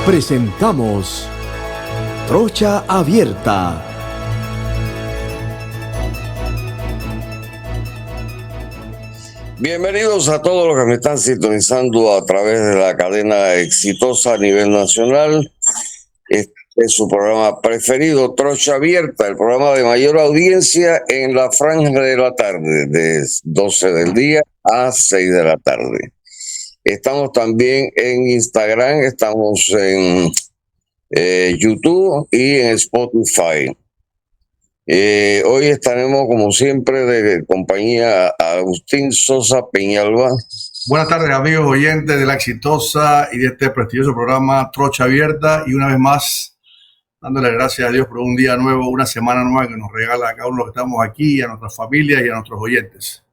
Presentamos Trocha Abierta. Bienvenidos a todos los que me están sintonizando a través de la cadena exitosa a nivel nacional. Este es su programa preferido, Trocha Abierta, el programa de mayor audiencia en la franja de la tarde, de 12 del día a 6 de la tarde. Estamos también en Instagram, estamos en YouTube y en Spotify. Hoy estaremos, como siempre, de compañía a Agustín Sosa Peñalba. Buenas tardes, amigos oyentes de la exitosa y de este prestigioso programa Trocha Abierta. Y una vez más, dándole gracias a Dios por un día nuevo, una semana nueva que nos regala a cada uno que estamos aquí, a nuestras familias y a nuestros oyentes.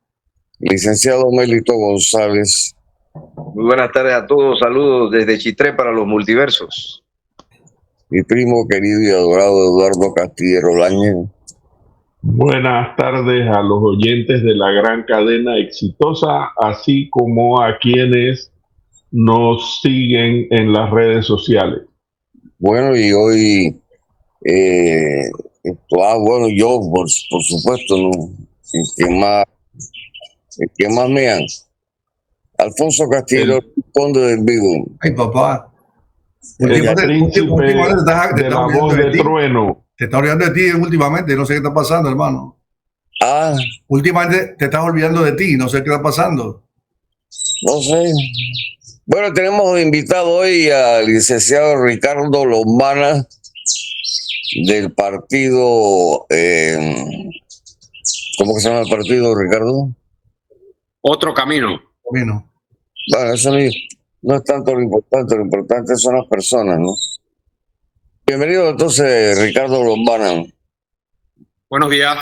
Licenciado Melito González. Muy buenas tardes a todos, saludos desde Chitré para los multiversos. Mi primo querido y adorado Eduardo Castillero Láñez. Buenas tardes a los oyentes de la gran cadena exitosa, así como a quienes nos siguen en las redes sociales. Bueno, y hoy, yo, por supuesto, ¿no? El que más me han. Alfonso Castillo, conde del Vigo. Ay, papá. El príncipe de la voz de trueno. Te estás olvidando de ti últimamente, no sé qué está pasando, hermano. Últimamente te estás olvidando de ti, no sé qué está pasando. No sé. Bueno, tenemos invitado hoy al licenciado Ricardo Lombana del partido, ¿cómo que se llama el partido, Ricardo? Otro Camino. Bueno, eso no es tanto lo importante son las personas, ¿no? Bienvenido entonces, Ricardo Lombana. Buenos días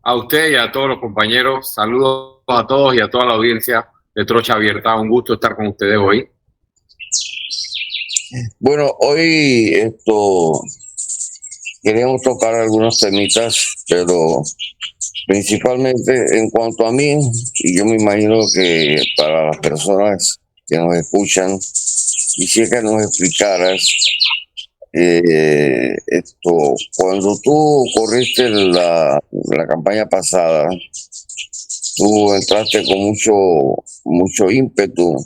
a usted y a todos los compañeros. Saludos a todos y a toda la audiencia de Trocha Abierta. Un gusto estar con ustedes hoy. Bueno, hoy queremos tocar algunos temitas, pero principalmente en cuanto a mí, y yo me imagino que para las personas que nos escuchan, quisiera que nos explicaras cuando tú corriste la campaña pasada, tú entraste con mucho ímpetu,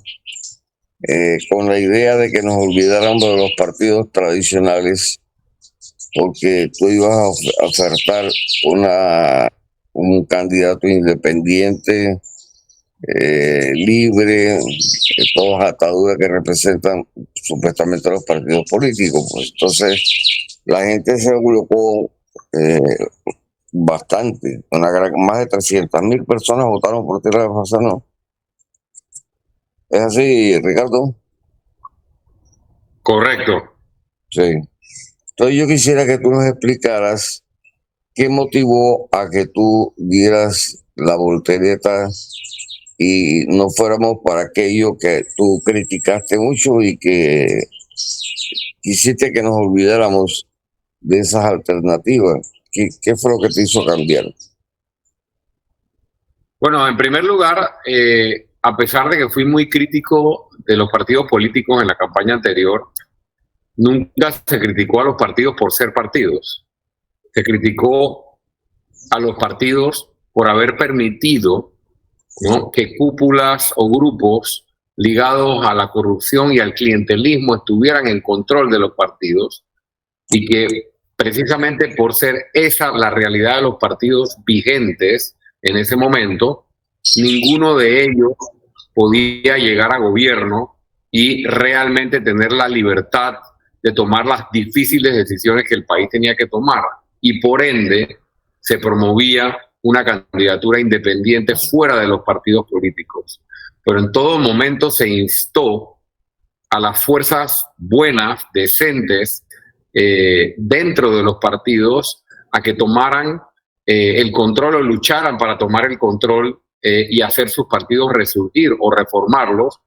con la idea de que nos olvidáramos de los partidos tradicionales, porque tú ibas a ofertar un candidato independiente, libre, todas las ataduras que representan supuestamente los partidos políticos. Pues entonces la gente se colocó bastante, más de 300,000 personas votaron por ti la pasada, ¿no? ¿Es así, Ricardo? Correcto. Sí. Entonces yo quisiera que tú nos explicaras qué motivó a que tú dieras la voltereta y no fuéramos para aquello que tú criticaste mucho y que quisiste que nos olvidáramos de esas alternativas. ¿Qué fue lo que te hizo cambiar? Bueno, en primer lugar, a pesar de que fui muy crítico de los partidos políticos en la campaña anterior, nunca se criticó a los partidos por ser partidos. Se criticó a los partidos por haber permitido, ¿no?, que cúpulas o grupos ligados a la corrupción y al clientelismo estuvieran en control de los partidos, y que precisamente por ser esa la realidad de los partidos vigentes en ese momento, ninguno de ellos podía llegar a gobierno y realmente tener la libertad de tomar las difíciles decisiones que el país tenía que tomar, y por ende se promovía una candidatura independiente fuera de los partidos políticos. Pero en todo momento se instó a las fuerzas buenas, decentes, dentro de los partidos, a que tomaran el control o lucharan para tomar el control y hacer sus partidos resurgir o reformarlos,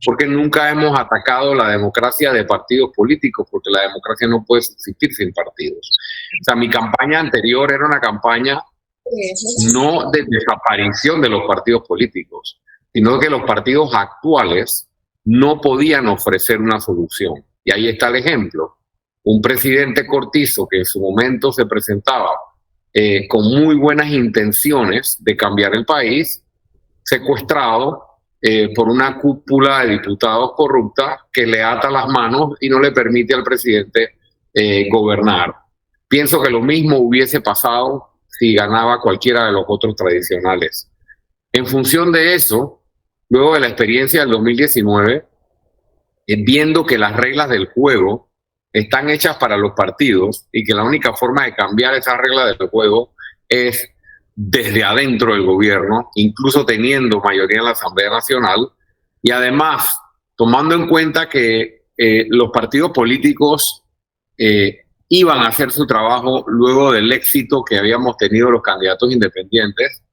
porque nunca hemos atacado la democracia de partidos políticos, porque la democracia no puede subsistir sin partidos. O sea, mi campaña anterior era una campaña no de desaparición de los partidos políticos, sino que los partidos actuales no podían ofrecer una solución. Y ahí está el ejemplo. Un presidente Cortizo que en su momento se presentaba con muy buenas intenciones de cambiar el país, secuestrado por una cúpula de diputados corrupta que le ata las manos y no le permite al presidente gobernar. Pienso que lo mismo hubiese pasado si ganaba cualquiera de los otros tradicionales. En función de eso, luego de la experiencia del 2019, viendo que las reglas del juego están hechas para los partidos y que la única forma de cambiar esas reglas del juego es desde adentro del gobierno, incluso teniendo mayoría en la Asamblea Nacional, y además tomando en cuenta que los partidos políticos iban a hacer su trabajo luego del éxito que habíamos tenido los candidatos independientes,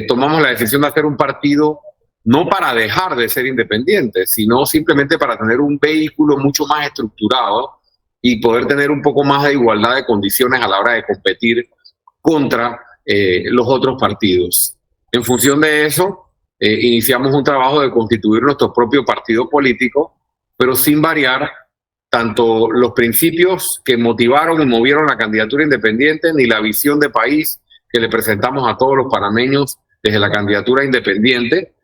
tomamos la decisión de hacer un partido no para dejar de ser independientes, sino simplemente para tener un vehículo mucho más estructurado y poder tener un poco más de igualdad de condiciones a la hora de competir contra los otros partidos. En función de eso, iniciamos un trabajo de constituir nuestro propio partido político, pero sin variar tanto los principios que motivaron y movieron la candidatura independiente, ni la visión de país que le presentamos a todos los panameños desde la candidatura independiente.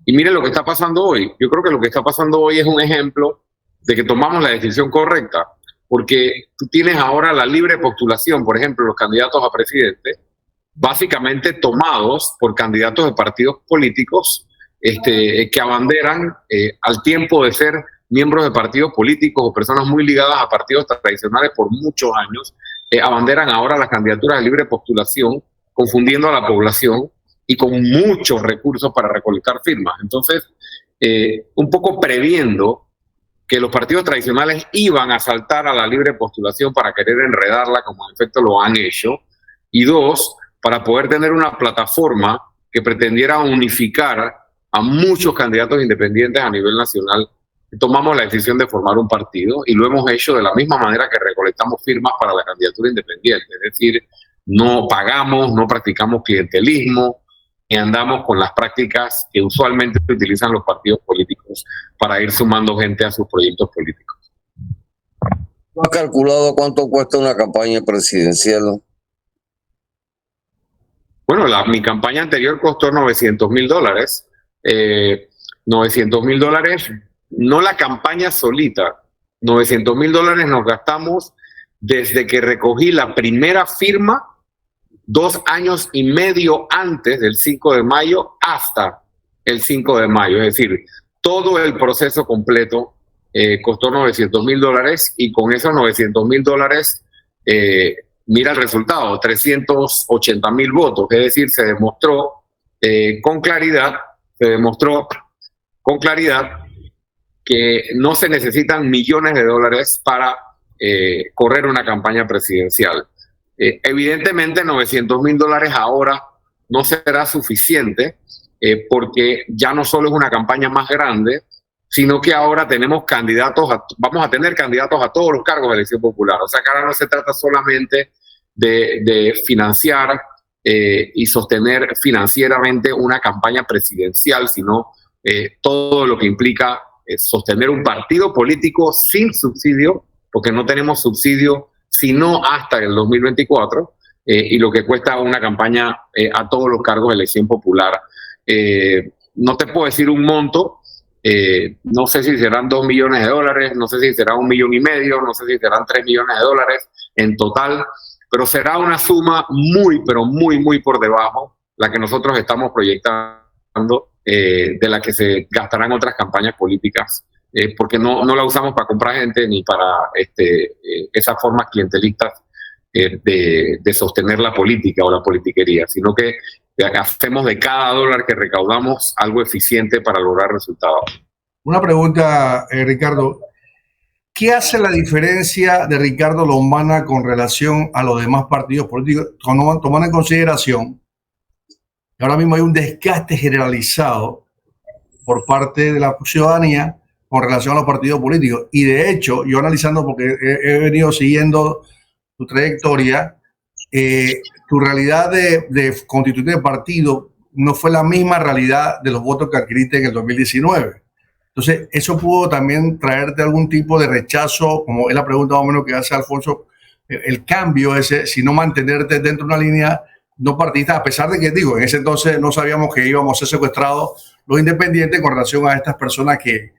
Y miren lo que está pasando hoy. Yo creo que lo que está pasando hoy es un ejemplo de que tomamos la decisión correcta, porque tú tienes ahora la libre postulación, por ejemplo, los candidatos a presidente, básicamente tomados por candidatos de partidos políticos que abanderan, al tiempo de ser miembros de partidos políticos o personas muy ligadas a partidos tradicionales por muchos años, abanderan ahora las candidaturas de libre postulación, confundiendo a la población y con muchos recursos para recolectar firmas. Entonces, un poco previendo que los partidos tradicionales iban a saltar a la libre postulación para querer enredarla, como en efecto lo han hecho, y dos, para poder tener una plataforma que pretendiera unificar a muchos candidatos independientes a nivel nacional, tomamos la decisión de formar un partido y lo hemos hecho de la misma manera que recolectamos firmas para la candidatura independiente. Es decir, no pagamos, no practicamos clientelismo y andamos con las prácticas que usualmente utilizan los partidos políticos para ir sumando gente a sus proyectos políticos. ¿No has calculado cuánto cuesta una campaña presidencial? Bueno, mi campaña anterior costó $900,000. $900,000, no la campaña solita. $900,000 nos gastamos desde que recogí la primera firma 2 años y medio antes del 5 de mayo hasta el 5 de mayo. Es decir, todo el proceso completo costó $900,000 y con esos $900,000 mira el resultado, 380,000 votos. Es decir, se demostró con claridad que no se necesitan millones de dólares para correr una campaña presidencial. Evidentemente $900,000 ahora no será suficiente porque ya no solo es una campaña más grande, sino que ahora tenemos vamos a tener candidatos a todos los cargos de elección popular. O sea que ahora no se trata solamente de financiar y sostener financieramente una campaña presidencial, sino todo lo que implica sostener un partido político sin subsidio, porque no tenemos subsidio sino hasta el 2024, y lo que cuesta una campaña a todos los cargos de elección popular. No te puedo decir un monto, no sé si serán $2 millones, no sé si será $1,5 millones, no sé si serán $3 millones en total, pero será una suma muy, pero muy, muy por debajo la que nosotros estamos proyectando, de la que se gastarán otras campañas políticas, porque no la usamos para comprar gente ni para esas formas clientelistas de sostener la política o la politiquería, sino que hacemos de cada dólar que recaudamos algo eficiente para lograr resultados. Una pregunta, Ricardo. ¿Qué hace la diferencia de Ricardo Lombana con relación a los demás partidos políticos, tomando en consideración que ahora mismo hay un desgaste generalizado por parte de la ciudadanía con relación a los partidos políticos? Y de hecho, yo analizando, porque he venido siguiendo tu trayectoria, tu realidad de constituir de partido no fue la misma realidad de los votos que adquiriste en el 2019. Entonces, eso pudo también traerte algún tipo de rechazo, como es la pregunta más o menos que hace Alfonso, el cambio ese, si no mantenerte dentro de una línea no partidista, a pesar de que, digo, en ese entonces no sabíamos que íbamos a ser secuestrados los independientes con relación a estas personas que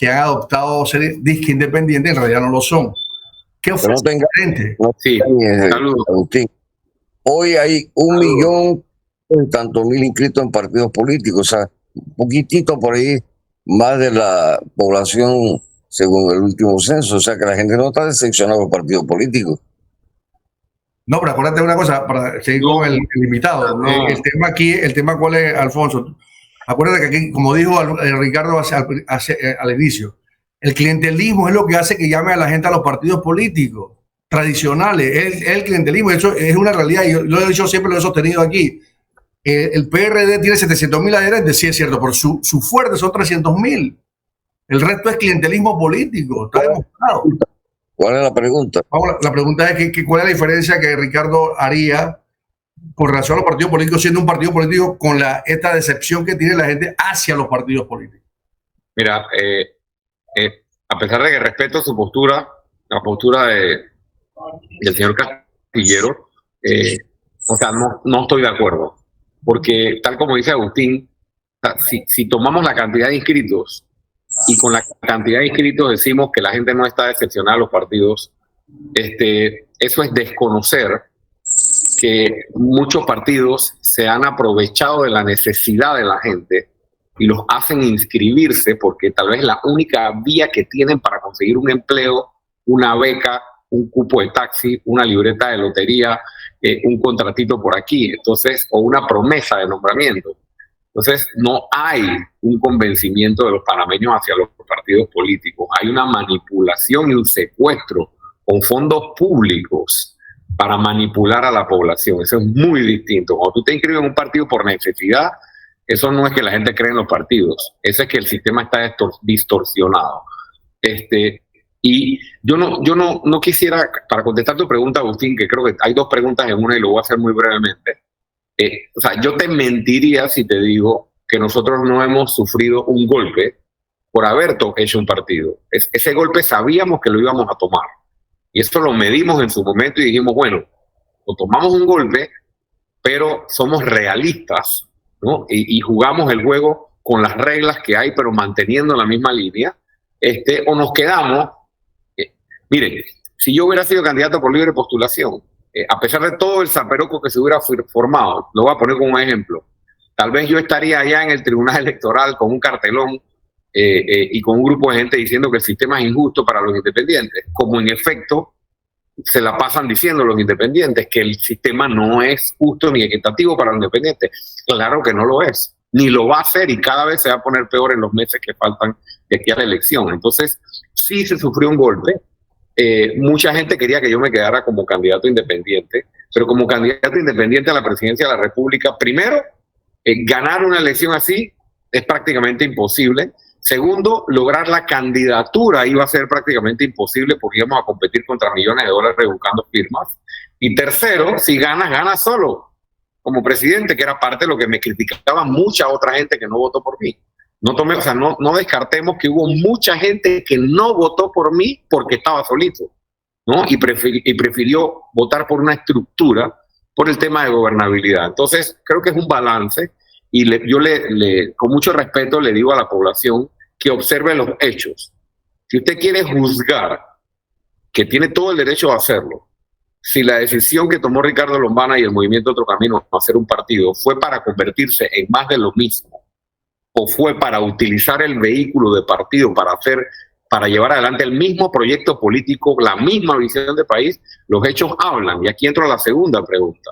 han adoptado ser disque independientes, en realidad no lo son. ¿Qué Que ofrece no tenga, diferente? no Sí, tenga, saludos. Agustín. Hoy hay 1.000.000 inscritos en partidos políticos, o sea, un poquitito por ahí más de la población según el último censo, o sea que la gente no está decepcionada con los partidos políticos. No, pero acuérdate de una cosa, para seguir No, con el invitado. no. El tema aquí, el tema cuál es, Alfonso. Acuérdate que aquí, como dijo Ricardo al inicio, el clientelismo es lo que hace que llame a la gente a los partidos políticos tradicionales. El clientelismo, eso es una realidad, y yo lo he dicho siempre, lo he sostenido aquí. El PRD tiene 700.000 adherentes, sí es cierto, pero su fuerte son 300.000. El resto es clientelismo político, está demostrado. ¿Cuál es la pregunta? Ahora, la pregunta es ¿cuál es la diferencia que Ricardo haría con relación a los partidos políticos, siendo un partido político con esta decepción que tiene la gente hacia los partidos políticos? Mira, a pesar de que respeto su postura, la postura del señor Castillero, o sea, no estoy de acuerdo. Porque, tal como dice Agustín, o sea, si tomamos la cantidad de inscritos y con la cantidad de inscritos decimos que la gente no está decepcionada a los partidos, eso es desconocer que muchos partidos se han aprovechado de la necesidad de la gente y los hacen inscribirse porque tal vez la única vía que tienen para conseguir un empleo, una beca, un cupo de taxi, una libreta de lotería, un contratito por aquí, entonces, o una promesa de nombramiento. Entonces, no hay un convencimiento de los panameños hacia los partidos políticos. Hay una manipulación y un secuestro con fondos públicos para manipular a la población. Eso es muy distinto. Cuando tú te inscribes en un partido por necesidad, eso no es que la gente cree en los partidos. Eso es que el sistema está distorsionado. Y yo no quisiera, para contestar tu pregunta, Agustín, que creo que hay dos preguntas en una y lo voy a hacer muy brevemente. O sea, yo te mentiría si te digo que nosotros no hemos sufrido un golpe por haber hecho un partido. Ese golpe sabíamos que lo íbamos a tomar. Y eso lo medimos en su momento y dijimos, bueno, o tomamos un golpe, pero somos realistas, ¿no? Y jugamos el juego con las reglas que hay, pero manteniendo la misma línea, o nos quedamos. Miren, si yo hubiera sido candidato por libre postulación, a pesar de todo el zaperoco que se hubiera formado, lo voy a poner como un ejemplo, tal vez yo estaría allá en el tribunal electoral con un cartelón y con un grupo de gente diciendo que el sistema es injusto para los independientes, como en efecto se la pasan diciendo los independientes, que el sistema no es justo ni equitativo para los independientes. Claro que no lo es, ni lo va a hacer y cada vez se va a poner peor en los meses que faltan de aquí a la elección. Entonces, sí se sufrió un golpe. Mucha gente quería que yo me quedara como candidato independiente, pero como candidato independiente a la presidencia de la República, primero, ganar una elección así es prácticamente imposible. Segundo, lograr la candidatura iba a ser prácticamente imposible porque íbamos a competir contra millones de dólares buscando firmas. Y tercero, si ganas, ganas solo como presidente, que era parte de lo que me criticaba mucha otra gente que no votó por mí. No descartemos que hubo mucha gente que no votó por mí porque estaba solito, ¿no? Y prefirió votar por una estructura por el tema de gobernabilidad. Entonces, creo que es un balance y yo con mucho respeto le digo a la población que observe los hechos. Si usted quiere juzgar, que tiene todo el derecho a hacerlo, si la decisión que tomó Ricardo Lombana y el Movimiento Otro Camino a hacer un partido fue para convertirse en más de lo mismo, o fue para utilizar el vehículo de partido para llevar adelante el mismo proyecto político, la misma visión de país, los hechos hablan. Y aquí entro a la segunda pregunta.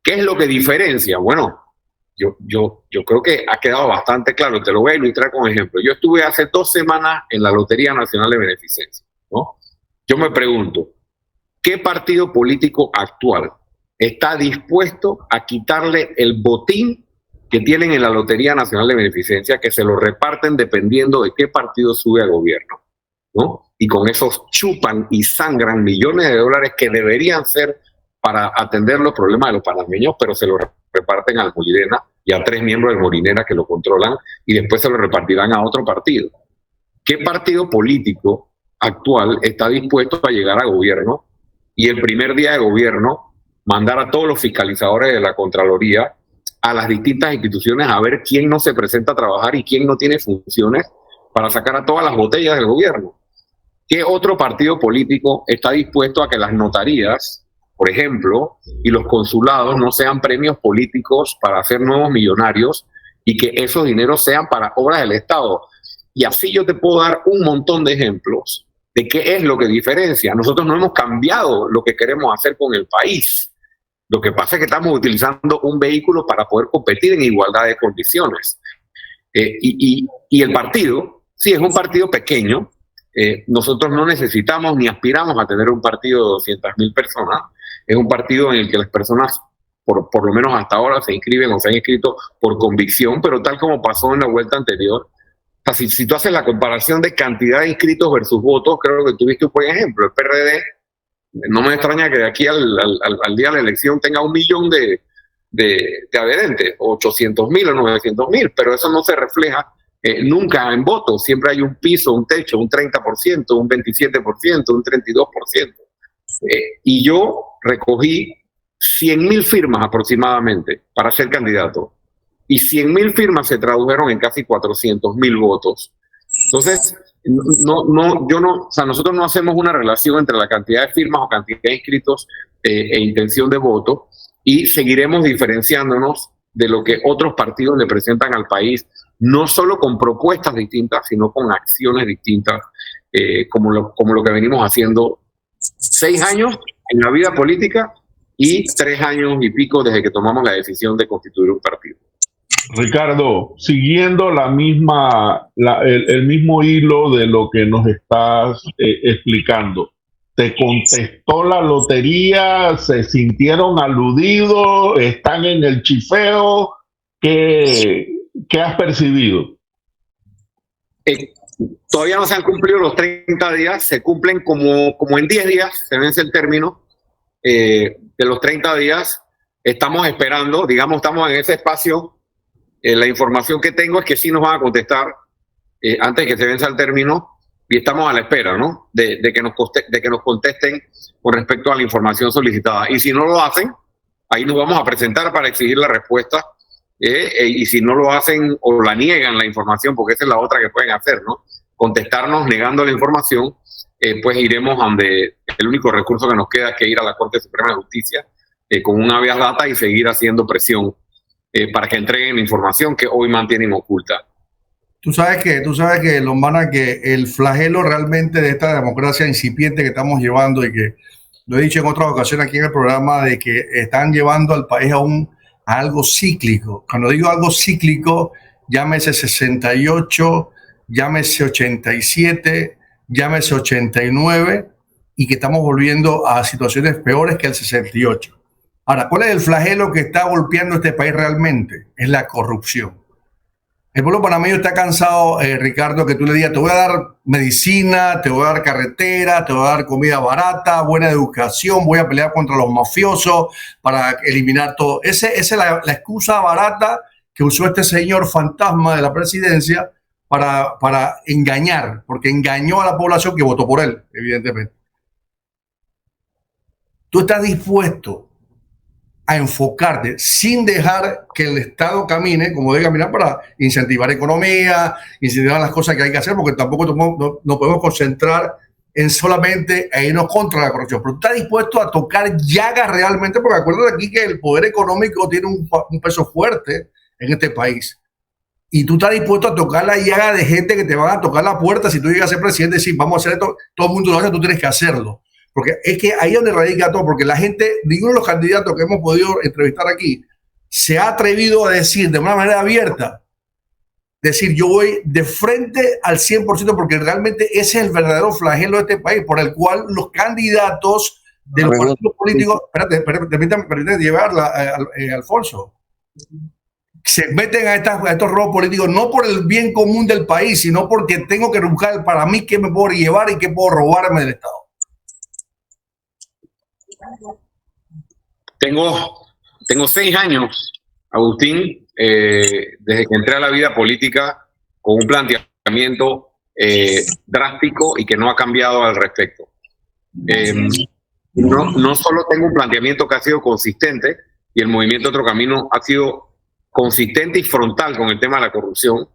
¿Qué es lo que diferencia? Bueno, yo creo que ha quedado bastante claro. Te lo voy a ilustrar con ejemplo. Yo estuve hace 2 semanas en la Lotería Nacional de Beneficencia, ¿no? Yo me pregunto, ¿qué partido político actual está dispuesto a quitarle el botín que tienen en la Lotería Nacional de Beneficencia, que se lo reparten dependiendo de qué partido sube al gobierno, ¿no? Y con esos chupan y sangran millones de dólares que deberían ser para atender los problemas de los panameños, pero se lo reparten al Molirena y a 3 miembros del Molinera que lo controlan y después se lo repartirán a otro partido. ¿qué partido político actual está dispuesto a llegar a gobierno y el primer día de gobierno mandar a todos los fiscalizadores de la Contraloría a las distintas instituciones a ver quién no se presenta a trabajar y quién no tiene funciones para sacar a todas las botellas del gobierno? ¿Qué otro partido político está dispuesto a que las notarías, por ejemplo, y los consulados no sean premios políticos para hacer nuevos millonarios y que esos dineros sean para obras del Estado? Y así yo te puedo dar un montón de ejemplos de qué es lo que diferencia. Nosotros no hemos cambiado lo que queremos hacer con el país. Lo que pasa es que estamos utilizando un vehículo para poder competir en igualdad de condiciones. Y el partido, sí, es un partido pequeño. Nosotros no necesitamos ni aspiramos a tener un partido de 200.000 personas. Es un partido en el que las personas, por lo menos hasta ahora, se inscriben o se han inscrito por convicción, pero tal como pasó en la vuelta anterior. O sea, si tú haces la comparación de cantidad de inscritos versus votos, creo que tuviste un buen ejemplo. El PRD, no me extraña que de aquí al día de la elección tenga 1 millón de adherentes, 800.000 o 900.000, pero eso no se refleja nunca en votos. Siempre hay un piso, un techo, un 30%, un 27%, un 32%. Y yo recogí 100.000 firmas aproximadamente para ser candidato. Y 100.000 firmas se tradujeron en casi 400.000 votos. Entonces, nosotros no hacemos una relación entre la cantidad de firmas o cantidad de inscritos e intención de voto, y seguiremos diferenciándonos de lo que otros partidos le presentan al país, no solo con propuestas distintas, sino con acciones distintas, como lo que venimos haciendo 6 años en la vida política y 3 años y pico desde que tomamos la decisión de constituir un partido. Ricardo, siguiendo el mismo hilo de lo que nos estás explicando, ¿te contestó la lotería? ¿Se sintieron aludidos? ¿Están en el chifeo? ¿Qué has percibido? Todavía no se han cumplido los 30 días, se cumplen como en 10 días, se vence el término de los 30 días. Estamos esperando, digamos, estamos en ese espacio. La información que tengo es que sí nos van a contestar antes de que se venza el término, y estamos a la espera, ¿no? de que nos contesten con respecto a la información solicitada. Y si no lo hacen, ahí nos vamos a presentar para exigir la respuesta. Y si no lo hacen o la niegan la información, porque esa es la otra que pueden hacer, ¿no? Contestarnos negando la información, pues iremos donde el único recurso que nos queda es que ir a la Corte Suprema de Justicia con un habeas data y seguir haciendo presión para que entreguen la información que hoy mantienen oculta. Tú sabes que, Lombana, que el flagelo realmente de esta democracia incipiente que estamos llevando, y que lo he dicho en otras ocasiones aquí en el programa, de que están llevando al país a algo cíclico. Cuando digo algo cíclico, llámese 68, llámese 87, llámese 89, y que estamos volviendo a situaciones peores que el 68. Ahora, ¿cuál es el flagelo que está golpeando este país realmente? Es la corrupción. El pueblo panameño está cansado, Ricardo, que tú le digas: te voy a dar medicina, te voy a dar carretera, te voy a dar comida barata, buena educación, voy a pelear contra los mafiosos para eliminar todo. Esa es la excusa barata que usó este señor fantasma de la presidencia para engañar, porque engañó a la población que votó por él, evidentemente. Tú estás dispuesto a enfocarte sin dejar que el Estado camine como debe caminar para incentivar economía, incentivar las cosas que hay que hacer, porque tampoco no podemos concentrar en solamente irnos contra la corrupción. Pero tú estás dispuesto a tocar llagas realmente, porque acuérdate aquí que el poder económico tiene un peso fuerte en este país. Y tú estás dispuesto a tocar la llaga de gente que te van a tocar la puerta si tú llegas a ser presidente y decir: vamos a hacer esto, todo el mundo lo hace, tú tienes que hacerlo. Porque es que ahí es donde radica todo, porque la gente, ninguno de los candidatos que hemos podido entrevistar aquí se ha atrevido a decir de una manera abierta, decir: yo voy de frente al 100%, porque realmente ese es el verdadero flagelo de este país, por el cual los candidatos de los partidos políticos, permítame llevarla, Alfonso, se meten a estos robos políticos no por el bien común del país, sino porque tengo que buscar para mí qué me puedo llevar y qué puedo robarme del Estado. Tengo 6 años, Agustín, desde que entré a la vida política, con un planteamiento drástico y que no ha cambiado al respecto. No solo tengo un planteamiento que ha sido consistente, y el movimiento Otro Camino ha sido consistente y frontal con el tema de la corrupción,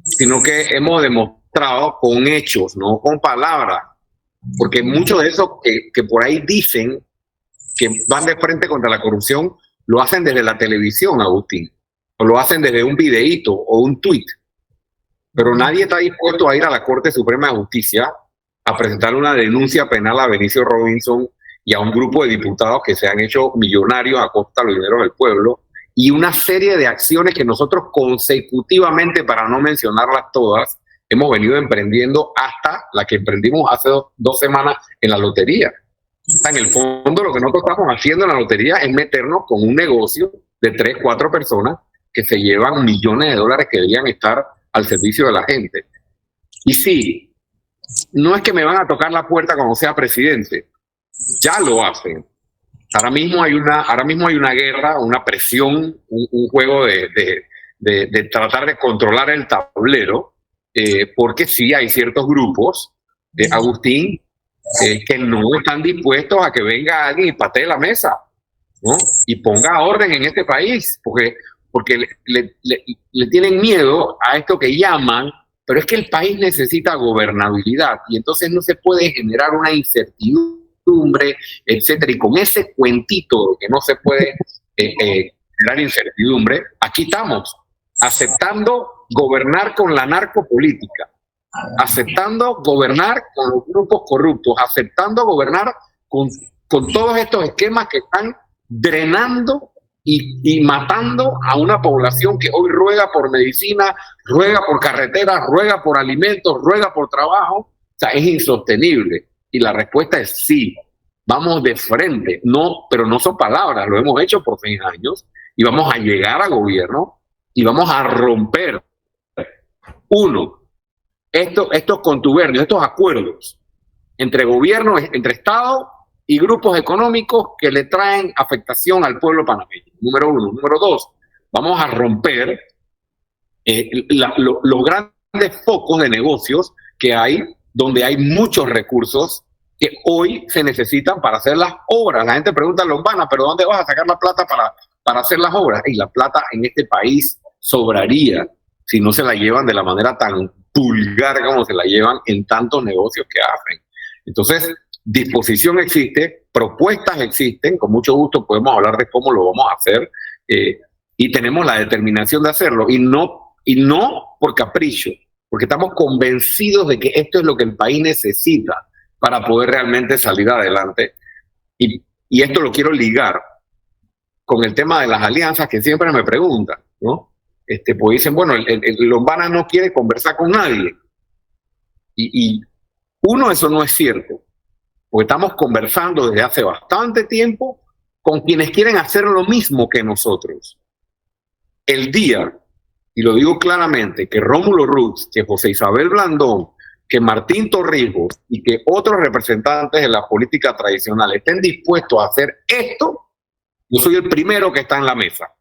sino que hemos demostrado con hechos, no con palabras, porque muchos de esos que por ahí dicen que van de frente contra la corrupción, lo hacen desde la televisión, Agustín, o lo hacen desde un videíto o un tuit, pero nadie está dispuesto a ir a la Corte Suprema de Justicia a presentar una denuncia penal a Benicio Robinson y a un grupo de diputados que se han hecho millonarios a costa de los dineros del pueblo, y una serie de acciones que nosotros consecutivamente, para no mencionarlas todas, hemos venido emprendiendo, hasta la que emprendimos hace dos semanas en la lotería. En el fondo, lo que nosotros estamos haciendo en la lotería es meternos con un negocio de 3, 4 personas que se llevan millones de dólares que deberían estar al servicio de la gente. Y sí, no es que me van a tocar la puerta cuando sea presidente, ya lo hacen. Ahora mismo hay una guerra, una presión, un juego de tratar de controlar el tablero, porque sí hay ciertos grupos de Agustín que no están dispuestos a que venga alguien y patee la mesa, ¿no? Y ponga orden en este país, porque le tienen miedo a esto que llaman, pero es que el país necesita gobernabilidad, y entonces no se puede generar una incertidumbre, etcétera. Y con ese cuentito de que no se puede generar incertidumbre, aquí estamos aceptando gobernar con la narcopolítica, aceptando gobernar con los grupos corruptos, aceptando gobernar con todos estos esquemas que están drenando y matando a una población que hoy ruega por medicina, ruega por carreteras, ruega por alimentos, ruega por trabajo. O sea, es insostenible. Y la respuesta es sí, vamos de frente. No, pero no son palabras, lo hemos hecho por 6 años y vamos a llegar a gobierno y vamos a romper, estos contubernios, estos acuerdos entre gobiernos, entre Estado y grupos económicos que le traen afectación al pueblo panameño. Número 1. Número 2, vamos a romper los grandes focos de negocios que hay, donde hay muchos recursos que hoy se necesitan para hacer las obras. La gente pregunta, Lombana, ¿pero dónde vas a sacar la plata para hacer las obras? Y la plata en este país sobraría si no se la llevan de la manera tan vulgar como se la llevan en tantos negocios que hacen. Entonces, disposición existe, propuestas existen, con mucho gusto podemos hablar de cómo lo vamos a hacer, y tenemos la determinación de hacerlo, y no por capricho, porque estamos convencidos de que esto es lo que el país necesita para poder realmente salir adelante. Y esto lo quiero ligar con el tema de las alianzas, que siempre me preguntan, ¿no? Pues dicen, bueno, el Lombana no quiere conversar con nadie. Y eso no es cierto, porque estamos conversando desde hace bastante tiempo con quienes quieren hacer lo mismo que nosotros. El día, y lo digo claramente, que Rómulo Rux, que José Isabel Blandón, que Martín Torrijos y que otros representantes de la política tradicional estén dispuestos a hacer esto, yo soy el primero que está en la mesa.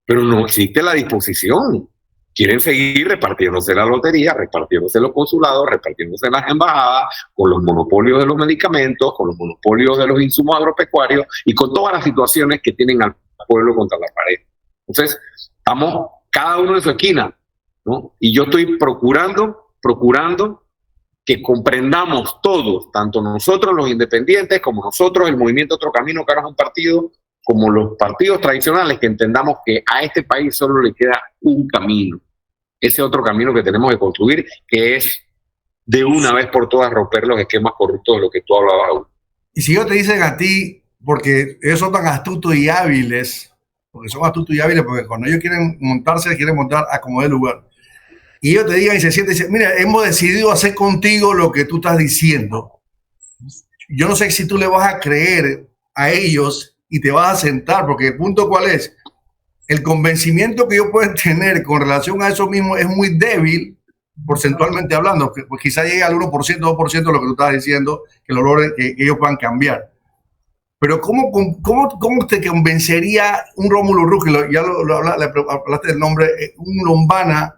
Pero no existe la disposición. Quieren seguir repartiéndose la lotería, repartiéndose los consulados, repartiéndose las embajadas, con los monopolios de los medicamentos, con los monopolios de los insumos agropecuarios y con todas las situaciones que tienen al pueblo contra la pared. Entonces, estamos cada uno en su esquina, ¿no? Y yo estoy procurando que comprendamos todos, tanto nosotros los independientes, como nosotros el movimiento Otro Camino, que ahora es un partido, como los partidos tradicionales, que entendamos que a este país solo le queda un camino, ese otro camino que tenemos que construir, que es de una vez por todas romper los esquemas corruptos de lo que tú hablabas. Y si ellos te dicen a ti, porque ellos son tan astutos y hábiles, porque cuando ellos quieren montarse, quieren montar a como de lugar, y ellos te digan y se sienten y dicen, mira, hemos decidido hacer contigo lo que tú estás diciendo, yo no sé si tú le vas a creer a ellos y te vas a sentar, porque el punto cuál es, el convencimiento que ellos pueden tener con relación a eso mismo es muy débil, porcentualmente hablando, que pues quizá llegue al 1%, 2% de lo que tú estás diciendo, que lo logren, que ellos puedan cambiar. Pero ¿cómo te convencería un Rómulo Rux, ya le hablaste del nombre, un Lombana,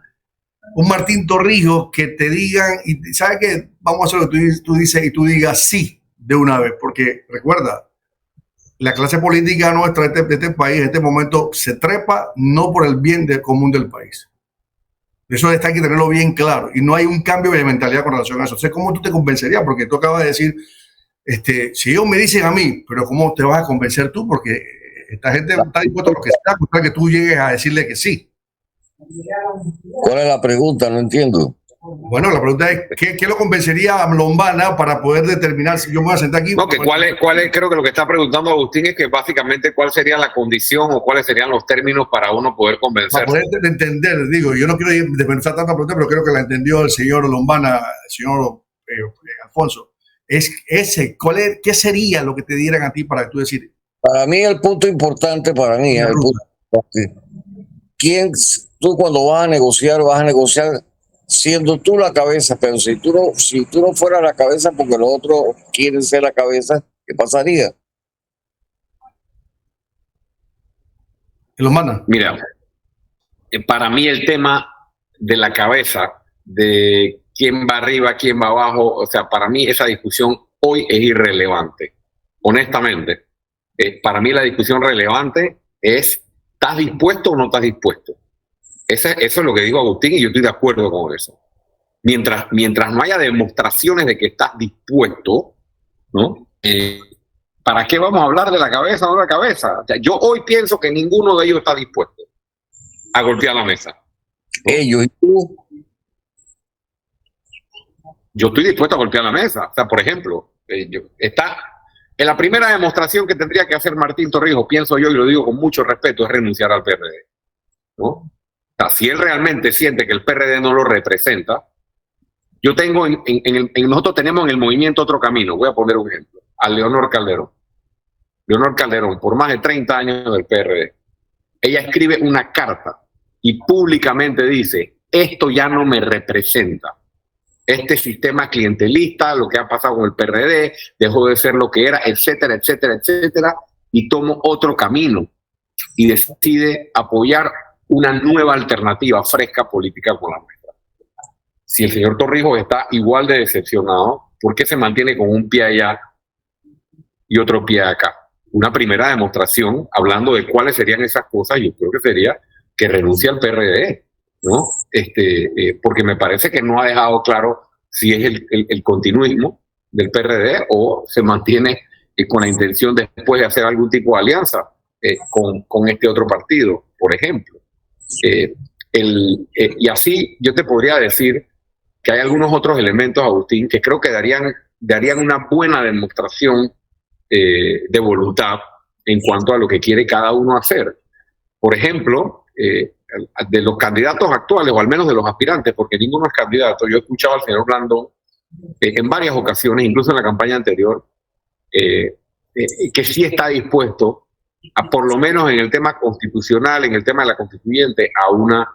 un Martín Torrijos que te digan, y ¿sabes qué? Vamos a hacer lo que tú dices y tú digas sí de una vez, porque recuerda, la clase política nuestra de este país en este momento se trepa no por el bien común del país. Eso hay que tenerlo bien claro y no hay un cambio de mentalidad con relación a eso. Entonces, ¿cómo tú te convencerías? Porque tú acabas de decir, si ellos me dicen a mí, pero ¿cómo te vas a convencer tú? Porque esta gente está dispuesta a lo que sea, para que tú llegues a decirle que sí. ¿Cuál es la pregunta? No entiendo. Bueno, la pregunta es, ¿qué lo convencería a Lombana para poder determinar si yo me voy a sentar aquí? No, que cuál es, creo que lo que está preguntando Agustín es que básicamente cuál sería la condición o cuáles serían los términos para uno poder convencerse. Para poder entender, digo, yo no quiero desmenuzar tanta pregunta, pero creo que la entendió el señor Lombana, el señor Alfonso. ¿Qué sería lo que te dieran a ti para tú decir? Para mí el punto importante, tú cuando vas a negociar siendo tú la cabeza, pero si tú no fueras la cabeza porque los otros quieren ser la cabeza, ¿qué pasaría? Lombana. Mira, para mí el tema de la cabeza, de quién va arriba, quién va abajo, o sea, para mí esa discusión hoy es irrelevante, honestamente. Para mí la discusión relevante es, ¿estás dispuesto o no estás dispuesto? Eso es lo que dijo Agustín y yo estoy de acuerdo con eso. Mientras no haya demostraciones de que estás dispuesto, ¿no? ¿Para qué vamos a hablar de la cabeza o no la cabeza? O sea, yo hoy pienso que ninguno de ellos está dispuesto a golpear la mesa. Ellos y tú. Yo estoy dispuesto a golpear la mesa. O sea, por ejemplo, está en la primera demostración que tendría que hacer Martín Torrijos, pienso yo, y lo digo con mucho respeto, es renunciar al PRD, ¿no? O sea, si él realmente siente que el PRD no lo representa, yo tengo nosotros tenemos en el movimiento Otro Camino, voy a poner un ejemplo, a Leonor Calderón. Leonor Calderón, por más de 30 años del PRD, ella escribe una carta y públicamente dice, esto ya no me representa. Este sistema clientelista, lo que ha pasado con el PRD, dejó de ser lo que era, etcétera, etcétera, etcétera, y tomo otro camino y decide apoyar una nueva alternativa fresca política con la nuestra. Si el señor Torrijos está igual de decepcionado, ¿por qué se mantiene con un pie allá y otro pie acá? Una primera demostración, hablando de cuáles serían esas cosas, yo creo que sería que renuncie al PRD, ¿no? Porque me parece que no ha dejado claro si es el continuismo del PRD o se mantiene con la intención después de hacer algún tipo de alianza con este otro partido, por ejemplo. Y así yo te podría decir que hay algunos otros elementos, Agustín, que creo que darían una buena demostración de voluntad en cuanto a lo que quiere cada uno hacer. Por ejemplo, de los candidatos actuales, o al menos de los aspirantes, porque ninguno es candidato. Yo he escuchado al señor Blandón en varias ocasiones, incluso en la campaña anterior, que sí está dispuesto a, por lo menos en el tema constitucional, en el tema de la constituyente, a una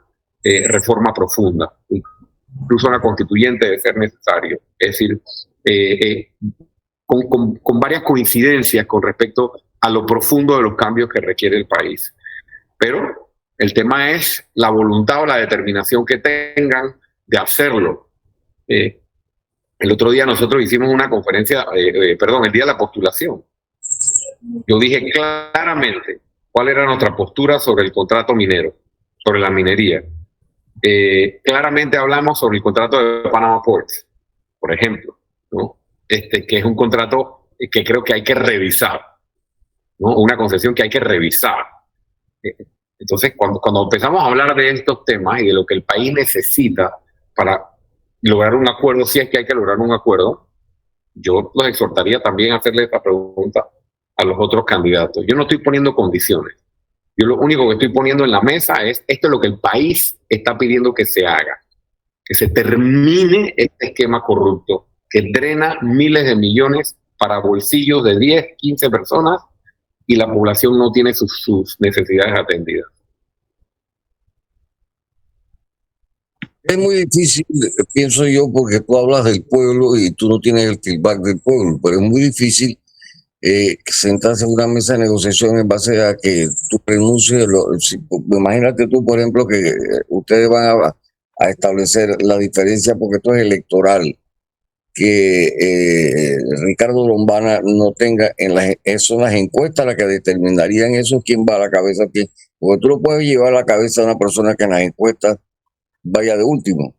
reforma profunda, incluso una constituyente de ser necesario. Es decir, con varias coincidencias con respecto a lo profundo de los cambios que requiere el país. Pero el tema es la voluntad o la determinación que tengan de hacerlo. El otro día nosotros hicimos una conferencia, el día de la postulación. Yo dije claramente cuál era nuestra postura sobre el contrato minero, sobre la minería. Claramente hablamos sobre el contrato de Panama Ports, por ejemplo, ¿no? Que es un contrato que creo que hay que revisar, ¿no? Una concesión que hay que revisar. Entonces, cuando empezamos a hablar de estos temas y de lo que el país necesita para lograr un acuerdo, si es que hay que lograr un acuerdo, yo los exhortaría también a hacerle esta pregunta a los otros candidatos. Yo no estoy poniendo condiciones. Yo lo único que estoy poniendo en la mesa es esto es lo que el país está pidiendo que se haga. Que se termine este esquema corrupto que drena miles de millones para bolsillos de 10, 15 personas y la población no tiene sus necesidades atendidas. Es muy difícil, pienso yo, porque tú hablas del pueblo y tú no tienes el feedback del pueblo, pero es muy difícil sentarse en una mesa de negociación en base a que tú renuncies. Imagínate tú, por ejemplo, que ustedes van a establecer la diferencia, porque esto es electoral, que Ricardo Lombana no tenga son las encuestas las que determinarían eso, quién va a la cabeza, quién, porque tú no puedes llevar a la cabeza a una persona que en las encuestas vaya de último.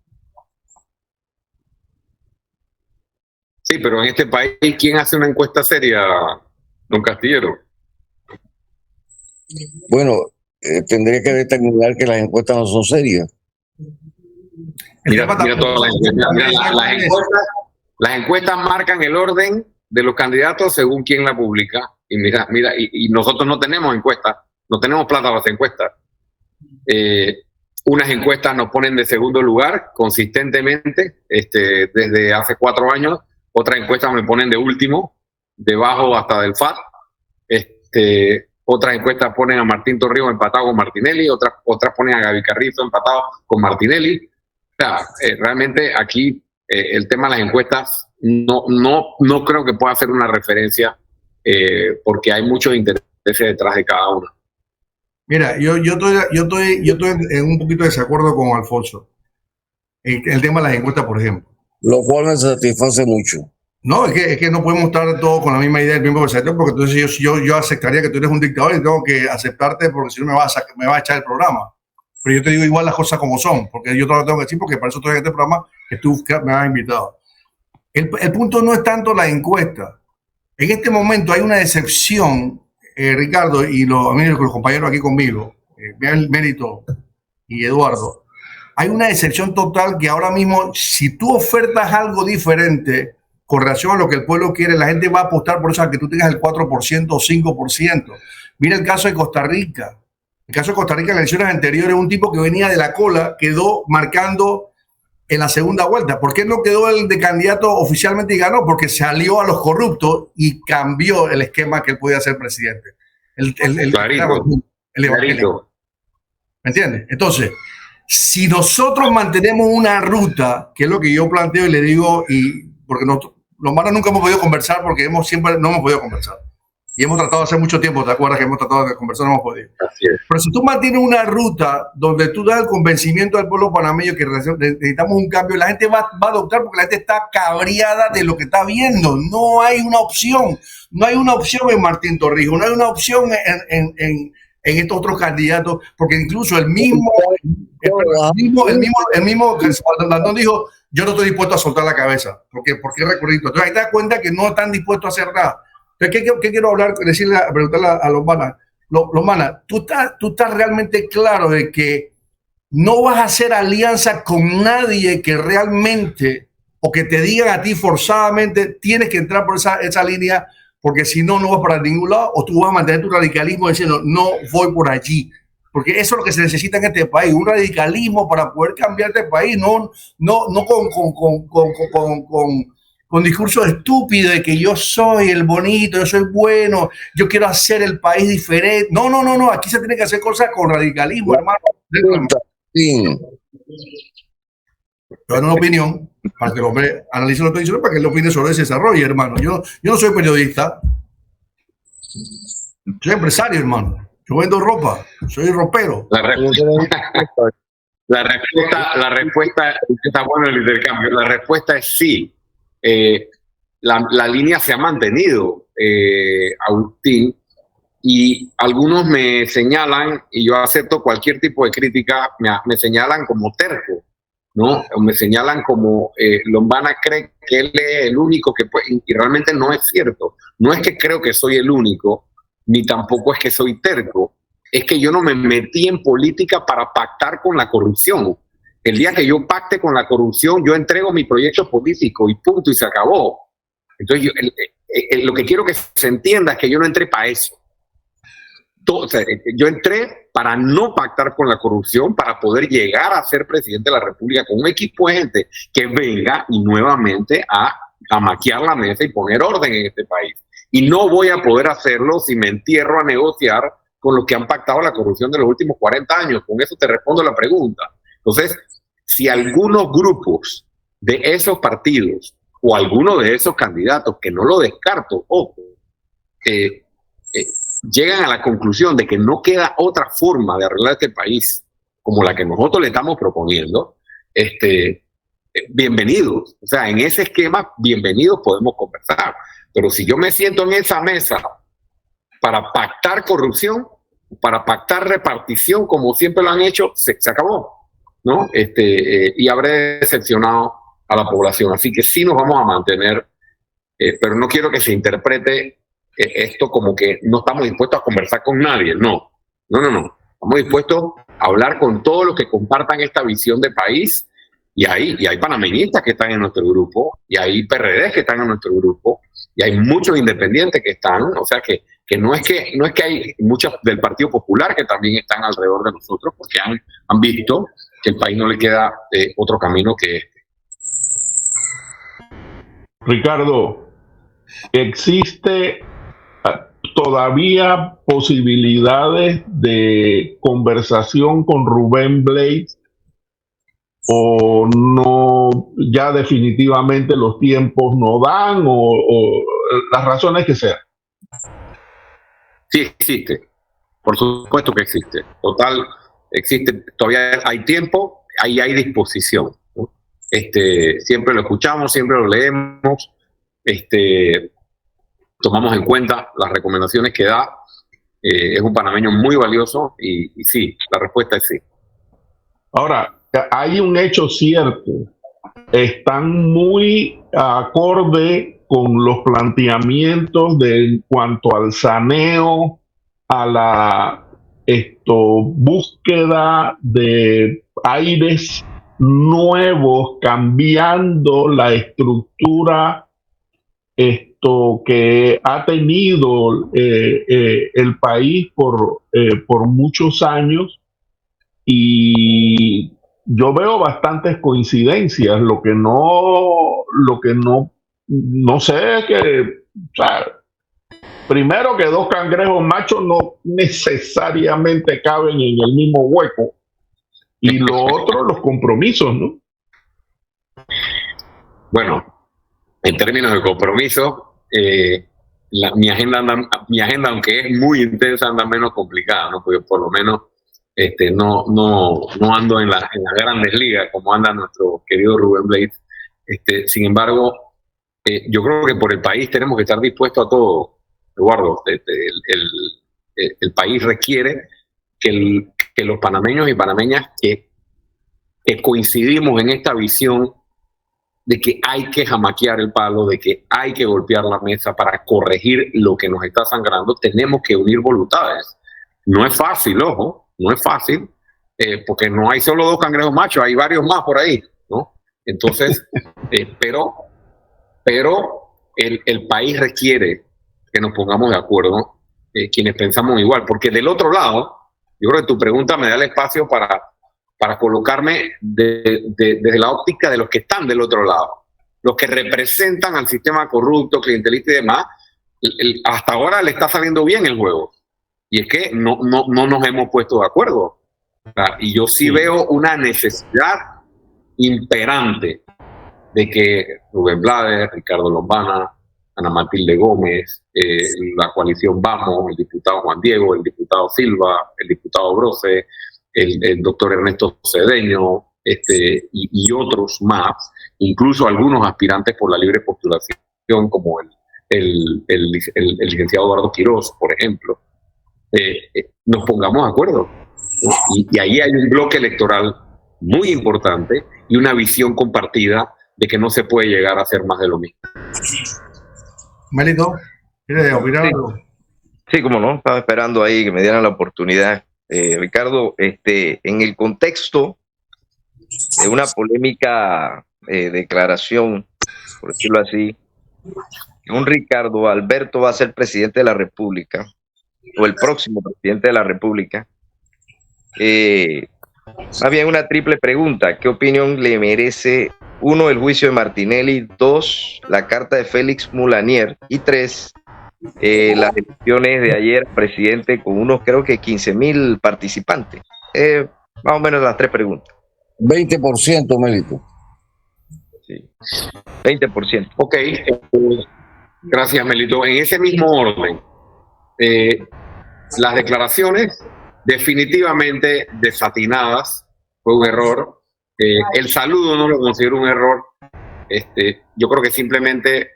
Sí, pero en este país, ¿quién hace una encuesta seria, don Castillero? Bueno, tendría que determinar que las encuestas no son serias. Mira todas las encuestas. Las encuestas marcan el orden de los candidatos según quién la publica. Y mira, y nosotros no tenemos encuestas, no tenemos plata para hacer encuestas. Unas encuestas nos ponen de segundo lugar consistentemente desde hace 4 años. Otras encuestas me ponen de último, debajo hasta del FAT. Otras encuestas ponen a Martín Torrijos empatado con Martinelli, otras ponen a Gaby Carrizo empatado con Martinelli. O sea, realmente aquí el tema de las encuestas no creo que pueda ser una referencia porque hay muchos intereses detrás de cada una. Mira, yo estoy en un poquito de desacuerdo con Alfonso. El tema de las encuestas, por ejemplo. Lo cual me satisface mucho. No, es que no podemos estar todos con la misma idea del mismo concepto, porque entonces yo aceptaría que tú eres un dictador y tengo que aceptarte porque si no me va a echar el programa. Pero yo te digo igual las cosas como son, porque yo te lo tengo que decir porque para eso estoy en este programa que tú me has invitado. El punto no es tanto la encuesta. En este momento hay una decepción, Ricardo, y los compañeros aquí conmigo, Mérito y Eduardo, hay una decepción total que ahora mismo, si tú ofertas algo diferente con relación a lo que el pueblo quiere, la gente va a apostar por eso a que tú tengas el 4% o 5%. Mira el caso de Costa Rica. El caso de Costa Rica en las elecciones anteriores, un tipo que venía de la cola quedó marcando en la segunda vuelta. ¿Por qué no quedó el de candidato oficialmente y ganó? Porque salió a los corruptos y cambió el esquema que él podía ser presidente. Clarito. ¿Me entiendes? Entonces, si nosotros mantenemos una ruta, que es lo que yo planteo y le digo, y porque los manos nunca hemos podido conversar porque siempre no hemos podido conversar. Y hemos tratado hace mucho tiempo, ¿te acuerdas que hemos tratado de conversar? No hemos podido. Pero si tú mantienes una ruta donde tú das el convencimiento al pueblo panameño que necesitamos un cambio, la gente va a adoptar porque la gente está cabreada de lo que está viendo. No hay una opción. No hay una opción en Martín Torrijos, no hay una opción en estos otros candidatos, porque incluso el mismo Landón dijo, yo no estoy dispuesto a soltar la cabeza, porque recurrir. Entonces ahí te das cuenta que no están dispuestos a hacer nada. Entonces, ¿qué quiero hablar? Preguntarle a Lombana. Lombana, ¿tú estás realmente claro de que no vas a hacer alianza con nadie que realmente, o que te digan a ti forzadamente, tienes que entrar por esa línea, porque si no, no vas para ningún lado, o tú vas a mantener tu radicalismo diciendo, no voy por allí? Porque eso es lo que se necesita en este país, un radicalismo para poder cambiar este país, no con discursos estúpidos de que yo soy el bonito, yo soy bueno, yo quiero hacer el país diferente. No, aquí se tiene que hacer cosas con radicalismo, hermano. Sí. Yo doy una opinión para que el hombre analice lo que estoy diciendo, para que él opine sobre ese desarrollo, hermano. Yo no soy periodista, soy empresario, hermano. Yo vendo ropa, soy ropero. La respuesta está bueno el intercambio. La respuesta es sí. La línea se ha mantenido, Agustín, y algunos me señalan, y yo acepto cualquier tipo de crítica, me señalan como terco, ¿no? O me señalan como Lombana cree que él es el único que puede, y realmente no es cierto. No es que creo que soy el único, ni tampoco es que soy terco, es que yo no me metí en política para pactar con la corrupción. El día que yo pacte con la corrupción, yo entrego mi proyecto político y punto, y se acabó. Entonces, lo que quiero que se entienda es que yo no entré para eso. Yo entré para no pactar con la corrupción, para poder llegar a ser presidente de la República con un equipo de gente que venga y nuevamente a maquiar la mesa y poner orden en este país. Y no voy a poder hacerlo si me entierro a negociar con los que han pactado la corrupción de los últimos 40 años. Con eso te respondo la pregunta. Entonces, si algunos grupos de esos partidos o algunos de esos candidatos, que no lo descarto, ojo, llegan a la conclusión de que no queda otra forma de arreglar este país como la que nosotros le estamos proponiendo, bienvenidos. O sea, en ese esquema, bienvenidos, podemos conversar. Pero si yo me siento en esa mesa para pactar corrupción, para pactar repartición, como siempre lo han hecho, se acabó, ¿no? Y habré decepcionado a la población. Así que sí nos vamos a mantener, pero no quiero que se interprete esto como que no estamos dispuestos a conversar con nadie. No. Estamos dispuestos a hablar con todos los que compartan esta visión de país, y hay panameñistas que están en nuestro grupo, y hay PRDs que están en nuestro grupo, y hay muchos independientes que están, o sea que no es que hay muchos del Partido Popular que también están alrededor de nosotros, porque han visto que el país no le queda otro camino que este. Ricardo, ¿existe todavía posibilidades de conversación con Rubén Blades, o no, ya definitivamente los tiempos no dan, o las razones que sean? Sí existe, por supuesto que existe. Total, existe, todavía hay tiempo, ahí hay disposición, ¿no? Siempre lo escuchamos, siempre lo leemos, tomamos en cuenta las recomendaciones que da. Es un panameño muy valioso y sí, la respuesta es sí. Ahora, hay un hecho cierto, están muy acorde con los planteamientos en cuanto al saneo, a la búsqueda de aires nuevos, cambiando la estructura que ha tenido el país por muchos años, y yo veo bastantes coincidencias. Lo que no sé es que, o sea, primero, que dos cangrejos machos no necesariamente caben en el mismo hueco, y lo otro, los compromisos, ¿no? Bueno, en términos de compromiso, mi agenda, aunque es muy intensa, anda menos complicada, ¿no? Porque por lo menos no ando en las grandes ligas como anda nuestro querido Rubén Blades. Sin embargo, yo creo que por el país tenemos que estar dispuestos a todo, Eduardo. El país requiere que los panameños y panameñas que coincidimos en esta visión de que hay que jamaquear el palo, de que hay que golpear la mesa para corregir lo que nos está sangrando, tenemos que unir voluntades. No es fácil, ojo, no es fácil, porque no hay solo dos cangrejos machos, hay varios más por ahí, ¿no? Entonces, pero el país requiere que nos pongamos de acuerdo, quienes pensamos igual, porque del otro lado, yo creo que tu pregunta me da el espacio para colocarme desde la óptica de los que están del otro lado, los que representan al sistema corrupto, clientelista y demás. Hasta ahora le está saliendo bien el juego, y es que no nos hemos puesto de acuerdo. Y yo sí veo una necesidad imperante de que Rubén Blades, Ricardo Lombana, Ana Matilde Gómez, la coalición Vamos, el diputado Juan Diego, el diputado Silva, el diputado Brose, el doctor Ernesto Cedeño, y otros más, incluso algunos aspirantes por la libre postulación, como el licenciado Eduardo Quiroz, por ejemplo, nos pongamos de acuerdo, ¿no? Y ahí hay un bloque electoral muy importante y una visión compartida de que no se puede llegar a hacer más de lo mismo. Melito, ¿quieres opinar algo? Sí, como no, estaba esperando ahí que me dieran la oportunidad. Ricardo, en el contexto de una polémica declaración, por decirlo así, un Ricardo Alberto va a ser presidente de la República, o el próximo presidente de la República, más bien una triple pregunta. ¿Qué opinión le merece, 1, el juicio de Martinelli; 2, la carta de Félix Moulanier; y 3, las elecciones de ayer, presidente, con unos, creo que 15,000 participantes? Más o menos las tres preguntas. 20%, Melito. Sí. 20%. Ok, gracias, Melito. En ese mismo orden, las declaraciones definitivamente desatinadas, fue un error. El saludo no lo considero un error. Yo creo que simplemente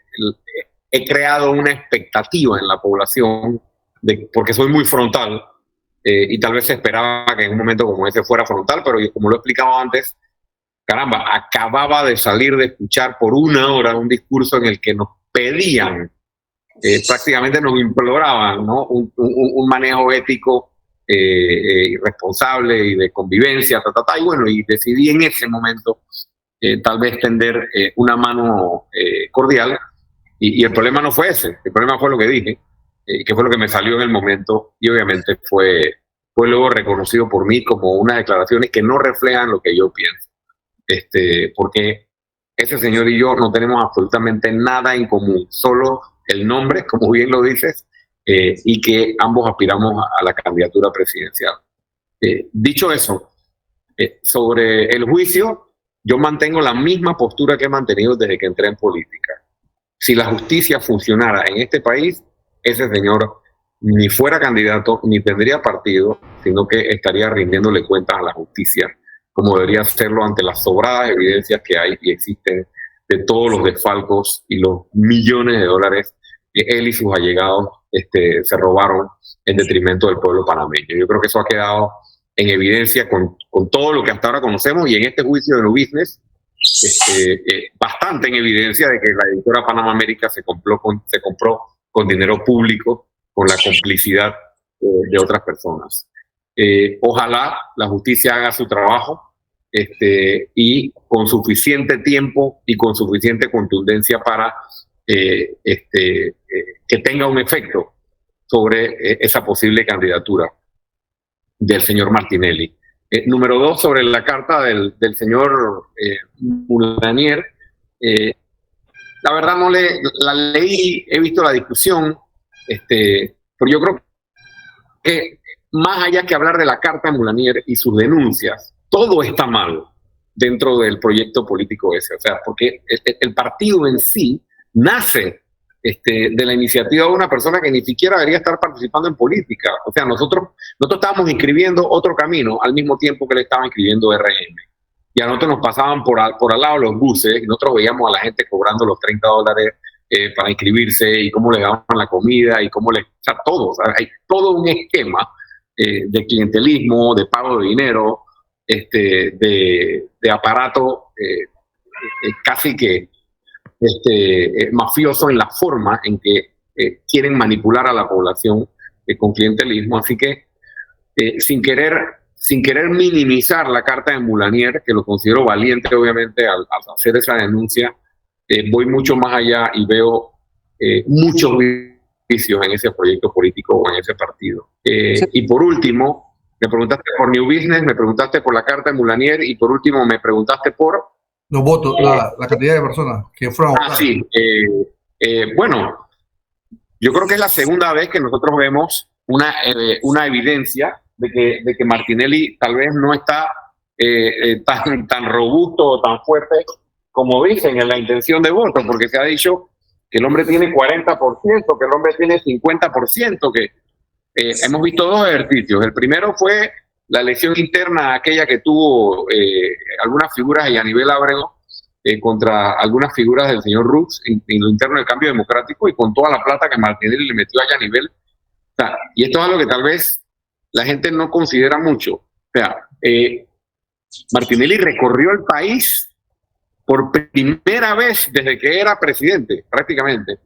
he creado una expectativa en la población, porque soy muy frontal, y tal vez se esperaba que en un momento como ese fuera frontal, pero como lo he explicado antes, caramba, acababa de salir de escuchar por 1 hora un discurso en el que nos pedían, prácticamente nos imploraban, ¿no? un manejo ético irresponsable y de convivencia, y bueno, y decidí en ese momento tal vez tender una mano cordial, y el problema no fue ese, el problema fue lo que dije, que fue lo que me salió en el momento, y obviamente fue luego reconocido por mí como unas declaraciones que no reflejan lo que yo pienso, porque ese señor y yo no tenemos absolutamente nada en común, solo el nombre, como bien lo dices, y que ambos aspiramos a la candidatura presidencial. Dicho eso, sobre el juicio, yo mantengo la misma postura que he mantenido desde que entré en política. Si la justicia funcionara en este país, ese señor ni fuera candidato ni tendría partido, sino que estaría rindiéndole cuentas a la justicia, como debería hacerlo ante las sobradas evidencias que hay y existen de todos los desfalcos y los millones de dólares que él y sus allegados se robaron en detrimento del pueblo panameño. Yo creo que eso ha quedado en evidencia con todo lo que hasta ahora conocemos, y en este juicio de New Business, bastante en evidencia de que la editora Panama América se compró con dinero público, con la complicidad de otras personas. Ojalá la justicia haga su trabajo y con suficiente tiempo y con suficiente contundencia para que tenga un efecto sobre esa posible candidatura del señor Martinelli. Número 2, sobre la carta del señor Moulanier. La verdad no la leí, he visto la discusión, pero yo creo que más allá que hablar de la carta de Moulanier y sus denuncias, todo está mal dentro del proyecto político ese. O sea, porque el partido en sí nace de la iniciativa de una persona que ni siquiera debería estar participando en política. O sea, nosotros estábamos inscribiendo otro camino al mismo tiempo que le estaban inscribiendo RM. Y a nosotros nos pasaban por al lado los buses, y nosotros veíamos a la gente cobrando los $30 para inscribirse, y cómo le daban la comida, y cómo o sea, todo. O sea, hay todo un esquema de clientelismo, de pago de dinero, de aparato casi que mafioso en la forma en que quieren manipular a la población con clientelismo. Así que sin querer minimizar la carta de Moulanier, que lo considero valiente obviamente al hacer esa denuncia, voy mucho más allá y veo muchos vicios en ese proyecto político o en ese partido. Y por último, me preguntaste por New Business, me preguntaste por la carta de Moulanier, y por último me preguntaste por los votos, la cantidad de personas que fueron a votar. Sí. Bueno, yo creo que es la segunda vez que nosotros vemos una evidencia de que Martinelli tal vez no está tan robusto o tan fuerte como dicen en la intención de voto, porque se ha dicho que el hombre tiene 40%, que el hombre tiene 50%, que hemos visto 2 ejercicios. El primero fue la elección interna, aquella que tuvo algunas figuras y Aníbal Ábrego contra algunas figuras del señor Rux en lo interno del Cambio Democrático, y con toda la plata que Martinelli le metió a Yanivel. O sea, y esto es algo que tal vez la gente no considera mucho. O sea, Martinelli recorrió el país por primera vez desde que era presidente, prácticamente,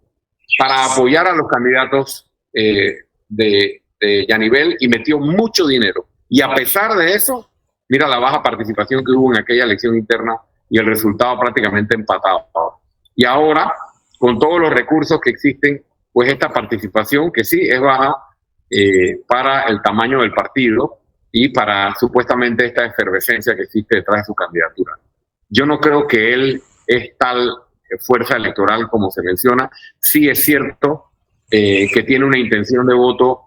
para apoyar a los candidatos de Yanivel, y metió mucho dinero. Y a pesar de eso, mira la baja participación que hubo en aquella elección interna y el resultado prácticamente empatado. Y ahora, con todos los recursos que existen, pues esta participación, que sí es baja para el tamaño del partido y para supuestamente esta efervescencia que existe detrás de su candidatura. Yo no creo que él es tal fuerza electoral como se menciona. Sí es cierto que tiene una intención de voto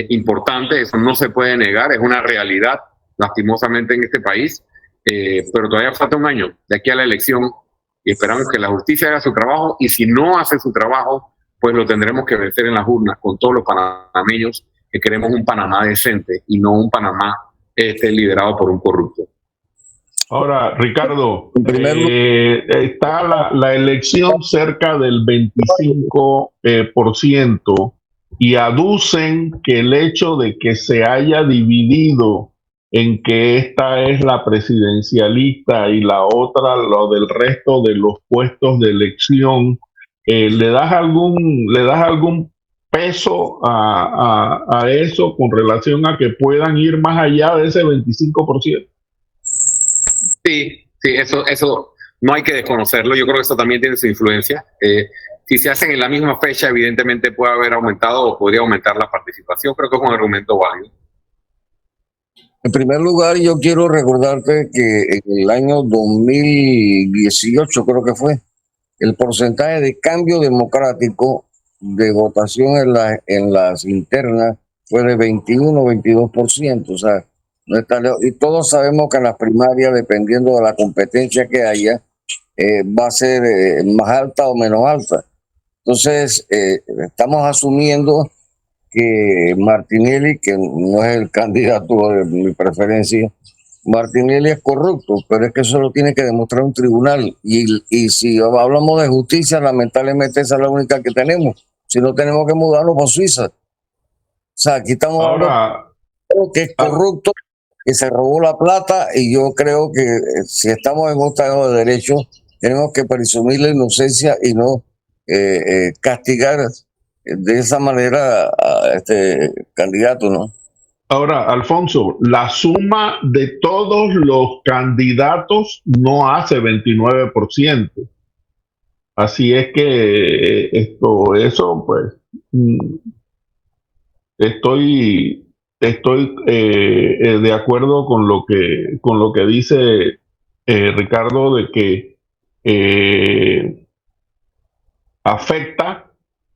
importante, eso no se puede negar, es una realidad lastimosamente en este país, pero todavía falta un año de aquí a la elección, y esperamos que la justicia haga su trabajo, y si no hace su trabajo, pues lo tendremos que vencer en las urnas con todos los panameños que queremos un Panamá decente y no un Panamá liderado por un corrupto. Ahora, Ricardo, En primer está la elección cerca del 25%, y aducen que el hecho de que se haya dividido en que esta es la presidencialista y la otra lo del resto de los puestos de elección, ¿le das algún peso a eso con relación a que puedan ir más allá de ese 25%? Sí, eso no hay que desconocerlo. Yo creo que eso también tiene su influencia. Si se hacen en la misma fecha, evidentemente puede haber aumentado o podría aumentar la participación. Creo que es un argumento válido. En primer lugar, yo quiero recordarte que en el año 2018, creo que fue, el porcentaje de cambio democrático de votación en las internas fue de 21-22%. O sea, no está lejos. Y todos sabemos que en las primarias, dependiendo de la competencia que haya, va a ser más alta o menos alta. Entonces, estamos asumiendo que Martinelli, que no es el candidato de mi preferencia, Martinelli es corrupto, pero es que eso lo tiene que demostrar un tribunal. Y si hablamos de justicia, lamentablemente esa es la única que tenemos. Si no, tenemos que mudarnos para Suiza. O sea, aquí estamos hablando que es corrupto, que se robó la plata, y yo creo que si estamos en un Estado de Derecho, tenemos que presumir la inocencia y no castigar de esa manera a este candidato, ¿no? Ahora, Alfonso, la suma de todos los candidatos no hace 29%. Así es que estoy de acuerdo con lo que dice Ricardo, de que afecta,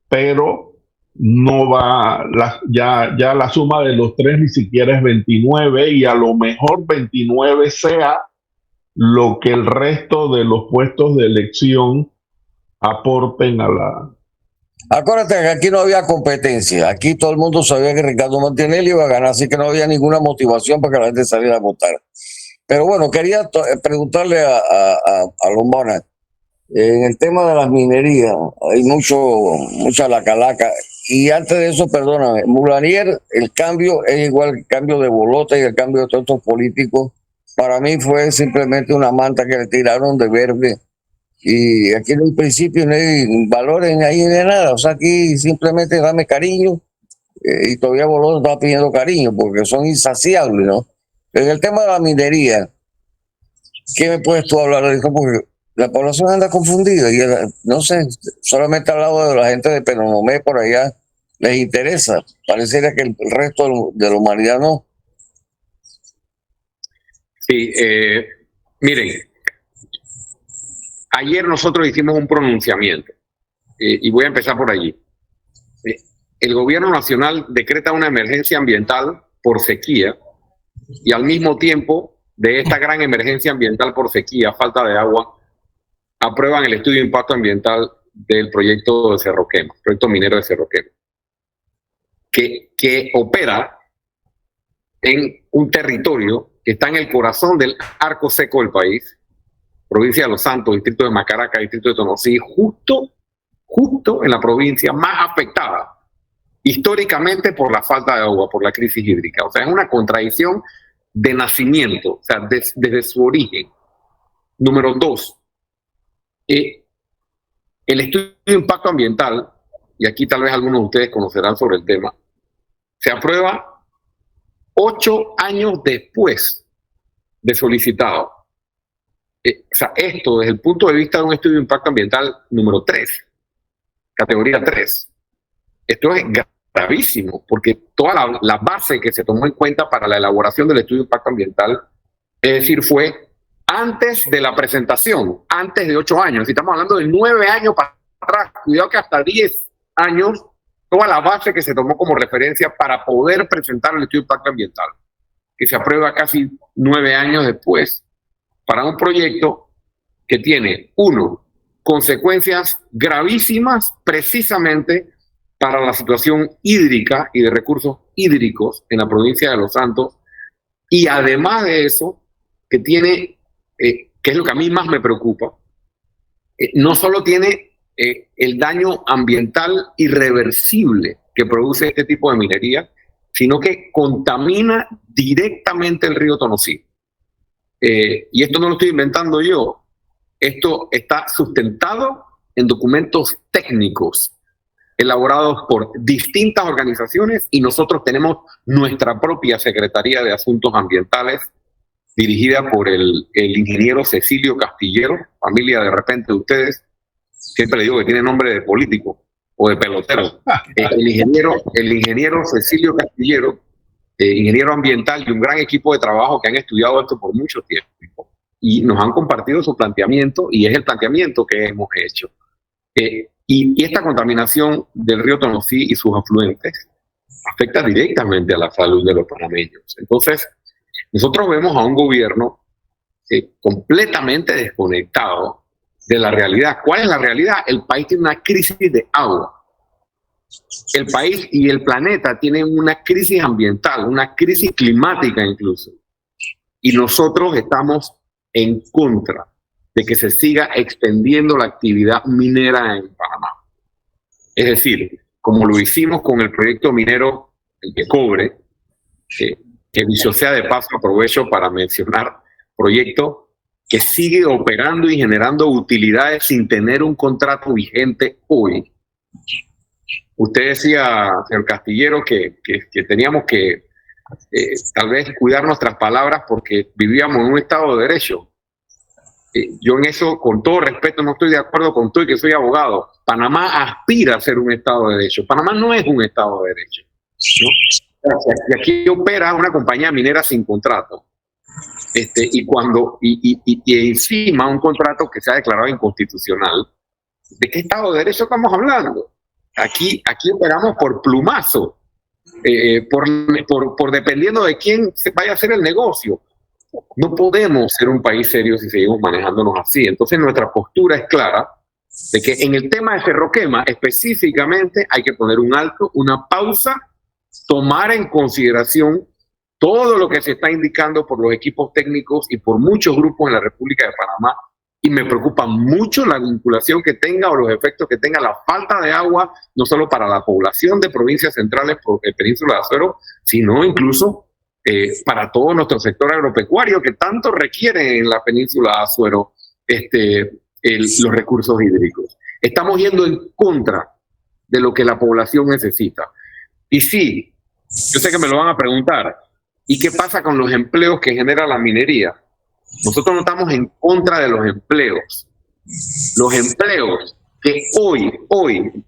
pero no va, ya la suma de los tres ni siquiera es 29, y a lo mejor 29 sea lo que el resto de los puestos de elección aporten a la... Acuérdate que aquí no había competencia, aquí todo el mundo sabía que Ricardo Martinelli iba a ganar, así que no había ninguna motivación para que la gente saliera a votar. Pero bueno, quería preguntarle a Lombana, en el tema de las minerías, hay mucha lacalaca. Y antes de eso, perdóname, Moulanier, el cambio es igual que el cambio de Bolota y el cambio de todos estos políticos. Para mí fue simplemente una manta que le tiraron de verde. Y aquí no hay principios, no hay valores ahí de nada. O sea, aquí simplemente dame cariño. Y todavía Bolota está pidiendo cariño porque son insaciables, ¿no? En el tema de la minería, ¿qué me puedes tú hablar de esto? Porque la población anda confundida y no sé, solamente al lado de la gente de Penonomé por allá les interesa. Pareciera que el resto de la humanidad no. Sí, miren, ayer nosotros hicimos un pronunciamiento y voy a empezar por allí. El gobierno nacional decreta una emergencia ambiental por sequía, y al mismo tiempo de esta gran emergencia ambiental por sequía, falta de agua, aprueban el estudio de impacto ambiental del proyecto de Cerro Quema, proyecto minero de Cerro Quema, que opera en un territorio que está en el corazón del arco seco del país, provincia de Los Santos, distrito de Macaraca, distrito de Tonosí, justo en la provincia más afectada históricamente por la falta de agua, por la crisis hídrica. O sea, es una contradicción de nacimiento, o sea, desde su origen. Número 2, el estudio de impacto ambiental, y aquí tal vez algunos de ustedes conocerán sobre el tema, se aprueba 8 años después de solicitado. O sea, esto desde el punto de vista de un estudio de impacto ambiental número 3, categoría 3. Esto es gravísimo, porque toda la base que se tomó en cuenta para la elaboración del estudio de impacto ambiental, es decir, fue antes de la presentación, antes de 8 años. Si estamos hablando de 9 años para atrás, cuidado que hasta 10 años, toda la base que se tomó como referencia para poder presentar el estudio de impacto ambiental, que se aprueba casi 9 años después, para un proyecto que tiene, 1, consecuencias gravísimas precisamente para la situación hídrica y de recursos hídricos en la provincia de Los Santos, y además de eso, que tiene que es lo que a mí más me preocupa, no solo tiene el daño ambiental irreversible que produce este tipo de minería, sino que contamina directamente el río Tonosí. Y esto no lo estoy inventando yo, esto está sustentado en documentos técnicos elaborados por distintas organizaciones, y nosotros tenemos nuestra propia Secretaría de Asuntos Ambientales dirigida por el ingeniero Cecilio Castillero, familia de repente de ustedes, siempre digo que tiene nombre de político o de pelotero. El ingeniero Cecilio Castillero, ingeniero ambiental, y un gran equipo de trabajo que han estudiado esto por mucho tiempo y nos han compartido su planteamiento, y es el planteamiento que hemos hecho. Y esta contaminación del río Tonosí y sus afluentes afecta directamente a la salud de los panameños. Entonces, nosotros vemos a un gobierno completamente desconectado de la realidad. ¿Cuál es la realidad? El país tiene una crisis de agua. El país y el planeta tienen una crisis ambiental, una crisis climática incluso. Y nosotros estamos en contra de que se siga extendiendo la actividad minera en Panamá. Es decir, como lo hicimos con el proyecto minero El de Cobre, que dicho sea de paso, aprovecho para mencionar, proyecto que sigue operando y generando utilidades sin tener un contrato vigente hoy. Usted decía, señor Castillero, que teníamos que tal vez cuidar nuestras palabras porque vivíamos en un Estado de Derecho. Yo en eso, con todo respeto, no estoy de acuerdo con todo y que soy abogado. Panamá aspira a ser un Estado de Derecho. Panamá no es un Estado de Derecho, ¿no? Y aquí opera una compañía minera sin contrato. Y encima un contrato que se ha declarado inconstitucional. ¿De qué Estado de Derecho estamos hablando? Aquí operamos por plumazo, por dependiendo de quién vaya a hacer el negocio. No podemos ser un país serio si seguimos manejándonos así. Entonces nuestra postura es clara de que en el tema de Ferroquema específicamente hay que poner un alto, una pausa, tomar en consideración todo lo que se está indicando por los equipos técnicos y por muchos grupos en la República de Panamá, y me preocupa mucho la vinculación que tenga o los efectos que tenga la falta de agua, no solo para la población de provincias centrales por el Península de Azuero, sino incluso para todo nuestro sector agropecuario que tanto requiere en la Península de Azuero los recursos hídricos. Estamos yendo en contra de lo que la población necesita. Y sí, yo sé que me lo van a preguntar, ¿y qué pasa con los empleos que genera la minería? Nosotros no estamos en contra de los empleos. Los empleos que hoy,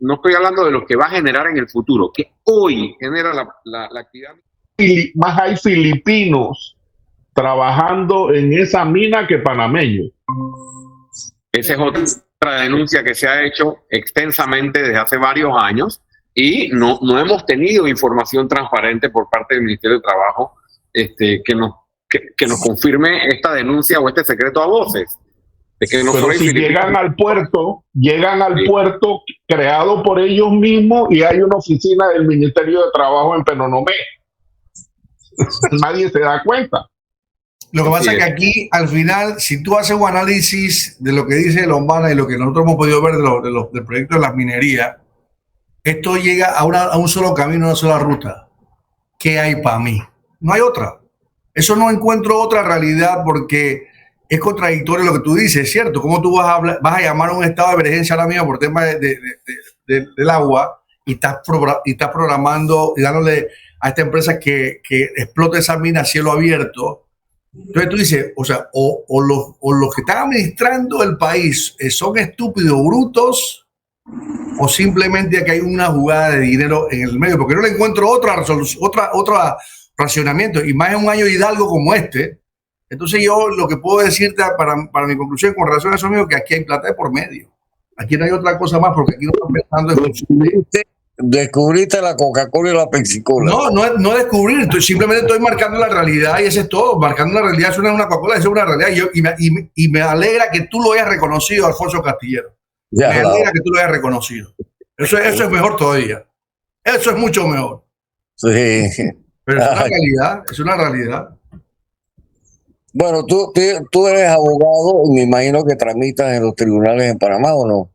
no estoy hablando de los que va a generar en el futuro, que hoy genera la actividad. Más hay filipinos trabajando en esa mina que panameños. Esa es otra denuncia que se ha hecho extensamente desde hace varios años, y no hemos tenido información transparente por parte del Ministerio de Trabajo que nos confirme esta denuncia o este secreto a voces. De que no. Pero si llegan al puerto creado por ellos mismos, y hay una oficina del Ministerio de Trabajo en Penonomé. Nadie se da cuenta. Lo que pasa es que aquí, al final, si tú haces un análisis de lo que dice Lombana y lo que nosotros hemos podido ver del proyecto de las minerías, esto llega a un solo camino, una sola ruta. ¿Qué hay para mí? No hay otra. Eso no encuentro otra realidad, porque es contradictorio lo que tú dices, ¿cierto? ¿Cómo tú vas a llamar a un estado de emergencia ahora mismo por tema del agua y estás programando y dándole a esta empresa que explote esa mina a cielo abierto? Entonces tú dices, o sea, o los que están administrando el país son estúpidos, brutos, o simplemente que hay una jugada de dinero en el medio, porque no le encuentro otra racionamiento, y más en un año Hidalgo como este. Entonces yo lo que puedo decirte para mi conclusión con relación a eso mismo, que aquí hay plata de por medio. Aquí no hay otra cosa más, porque aquí no están pensando en... Descubriste la Coca-Cola y la Pepsi-Cola. No descubrir, simplemente estoy marcando la realidad, y eso es todo. Marcando la realidad, eso no es una Coca-Cola, eso es una realidad. Y me alegra que tú lo hayas reconocido, Alfonso Castillero. Me alegra que tú lo hayas reconocido. Eso es mejor todavía. Eso es mucho mejor. Sí. Pero es una realidad, es una realidad. Bueno, tú eres abogado y me imagino que tramitas en los tribunales en Panamá, ¿o no?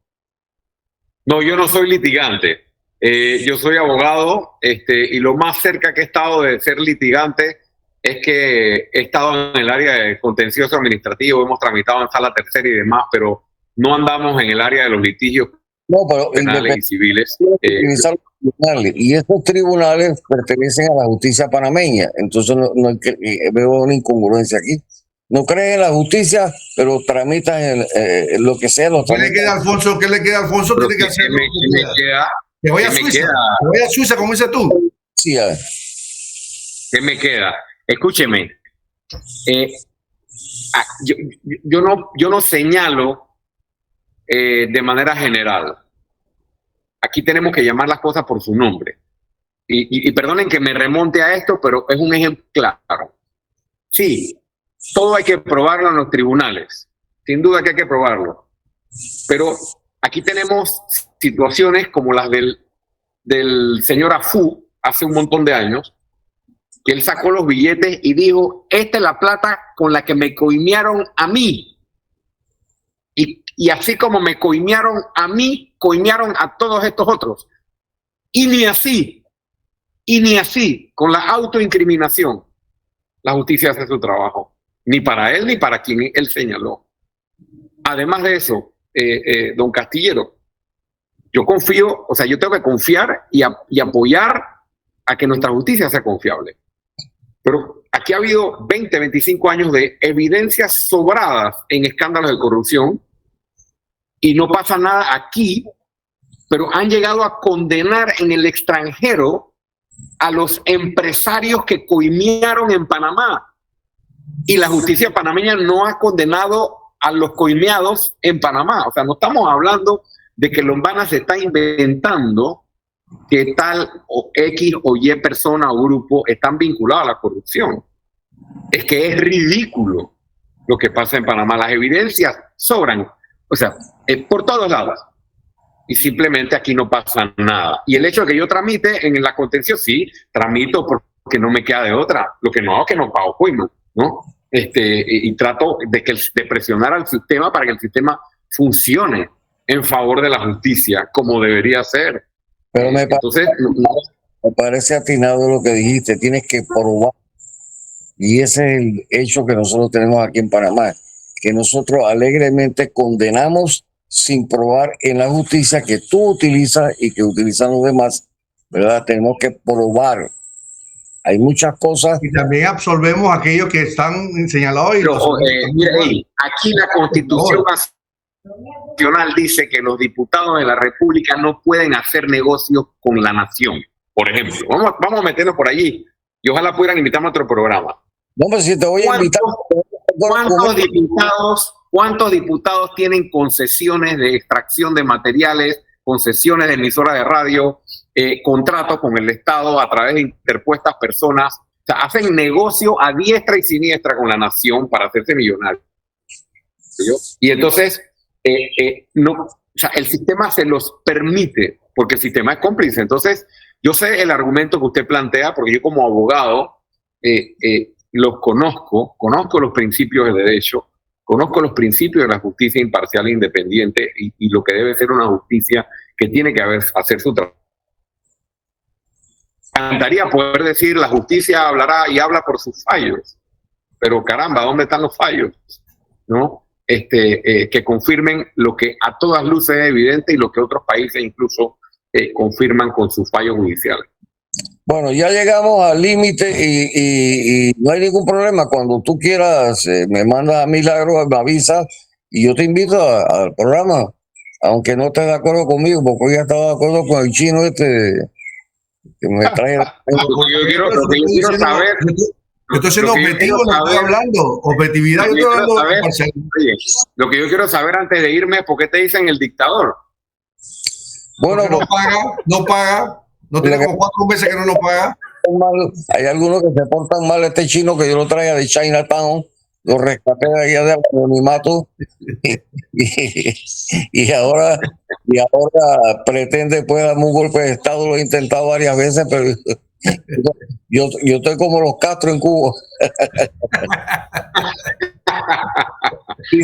No, yo no soy litigante. Yo soy abogado, y lo más cerca que he estado de ser litigante es que he estado en el área de contencioso administrativo, hemos tramitado en sala tercera y demás, pero no andamos en el área de los litigios No, pero penales y civiles. utilizar los tribunales. Y estos tribunales pertenecen a la justicia panameña. Entonces veo una incongruencia aquí. No crees en la justicia, pero tramitas lo que sea. ¿Qué le queda a Alfonso? ¿Qué le queda a Alfonso? Pero Tiene que hacer. Que vaya a Suiza. Que vaya a Suiza, como dices tú. Sí, a ver. ¿Qué me queda? Escúcheme. Yo no señalo de manera general. Aquí tenemos que llamar las cosas por su nombre. Y perdonen que me remonte a esto, pero es un ejemplo claro. Sí, todo hay que probarlo en los tribunales. Sin duda que hay que probarlo. Pero aquí tenemos situaciones como las del señor Afu hace un montón de años, que él sacó los billetes y dijo, esta es la plata con la que me coimearon a mí. Y así como me coimearon a mí, coimearon a todos estos otros. Y ni así, con la autoincriminación, la justicia hace su trabajo. Ni para él, ni para quien él señaló. Además de eso, don Castillero, yo confío, o sea, yo tengo que confiar y apoyar a que nuestra justicia sea confiable. Pero aquí ha habido 20, 25 años de evidencias sobradas en escándalos de corrupción y no pasa nada aquí, pero han llegado a condenar en el extranjero a los empresarios que coimearon en Panamá. Y la justicia panameña no ha condenado a los coimeados en Panamá. O sea, no estamos hablando de que Lombana se está inventando que tal o X o Y persona o grupo están vinculados a la corrupción. Es que es ridículo lo que pasa en Panamá. Las evidencias sobran, o sea, por todos lados. Y simplemente aquí no pasa nada. Y el hecho de que yo tramite en la contenciosa, sí, tramito porque no me queda de otra. Lo que no hago es que no pago coima, ¿no? Y trato de presionar al sistema para que el sistema funcione en favor de la justicia como debería ser. Pero me parece atinado lo que dijiste, tienes que probar. Y ese es el hecho que nosotros tenemos aquí en Panamá, que nosotros alegremente condenamos sin probar en la justicia que tú utilizas y que utilizan los demás, ¿verdad? Tenemos que probar. Hay muchas cosas. Y también absolvemos a aquellos que están señalados. Mira, aquí la Constitución Nacional dice que los diputados de la República no pueden hacer negocios con la nación. Por ejemplo, vamos a meternos por allí y ojalá pudieran invitarme a otro programa. No, pero si te voy a invitar. ¿Cuántos diputados tienen concesiones de extracción de materiales, concesiones de emisoras de radio, contratos con el Estado a través de interpuestas personas? O sea, hacen negocio a diestra y siniestra con la nación para hacerse millonarios. Y entonces, o sea, el sistema se los permite, porque el sistema es cómplice. Entonces, yo sé el argumento que usted plantea, porque yo como abogado los conozco los principios de derecho, conozco los principios de la justicia imparcial e independiente y lo que debe ser una justicia que tiene que hacer su trabajo. Me encantaría poder decir la justicia hablará y habla por sus fallos, pero caramba, ¿dónde están los fallos? ¿No? Que confirmen lo que a todas luces es evidente y lo que otros países incluso confirman con sus fallos judiciales. Bueno, ya llegamos al límite y no hay ningún problema. Cuando tú quieras, me mandas a Milagro, me avisas y yo te invito al programa, aunque no estés de acuerdo conmigo, porque hoy ya estaba de acuerdo con el chino que me trae. Yo quiero saber. Yo estoy siendo objetivo, no estoy hablando. Objetividad, yo estoy hablando de imparcialidad. Lo que yo quiero saber antes de irme es por qué te dicen el dictador. Bueno, no paga. No tiene como 4 meses que no lo paga. Hay algunos que se portan mal. Este chino que yo lo traía de Chinatown, lo rescaté de allá de anonimato y ahora pretende pues darme un golpe de estado. Lo he intentado varias veces, pero Yo estoy como los Castro en Cuba.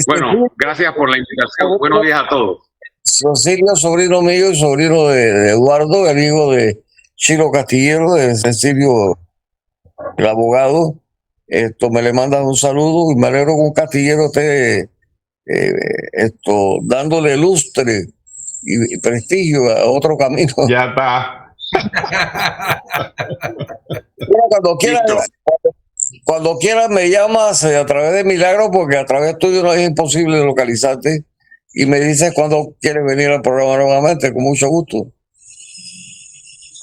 Bueno, gracias por la invitación. Buenos días a todos. Cecilio, sobrino mío y sobrino de Eduardo, el hijo de Chilo Castillero, de Cecilio, el abogado. Me le mandan un saludo y me alegro que un Castillero esté dándole lustre y prestigio a otro camino. Ya está. Cuando quieras me llamas a través de Milagro, porque a través tuyo no es imposible localizarte, y me dices cuando quieres venir al programa nuevamente, con mucho gusto.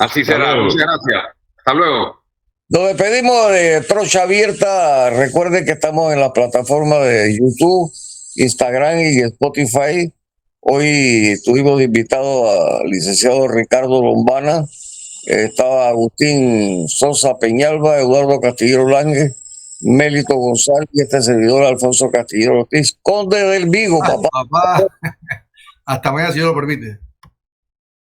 Así será. Muchas gracias. Hasta luego. Nos despedimos de Trocha Abierta. Recuerden que estamos en la plataforma de YouTube, Instagram y Spotify. Hoy tuvimos de invitado al licenciado Ricardo Lombana. Estaba Agustín Sosa Peñalba, Eduardo Castillero Lange, Mélito González y este servidor Alfonso Castillero Ortiz, conde del Vigo, papá. Papá, hasta mañana si Dios lo permite.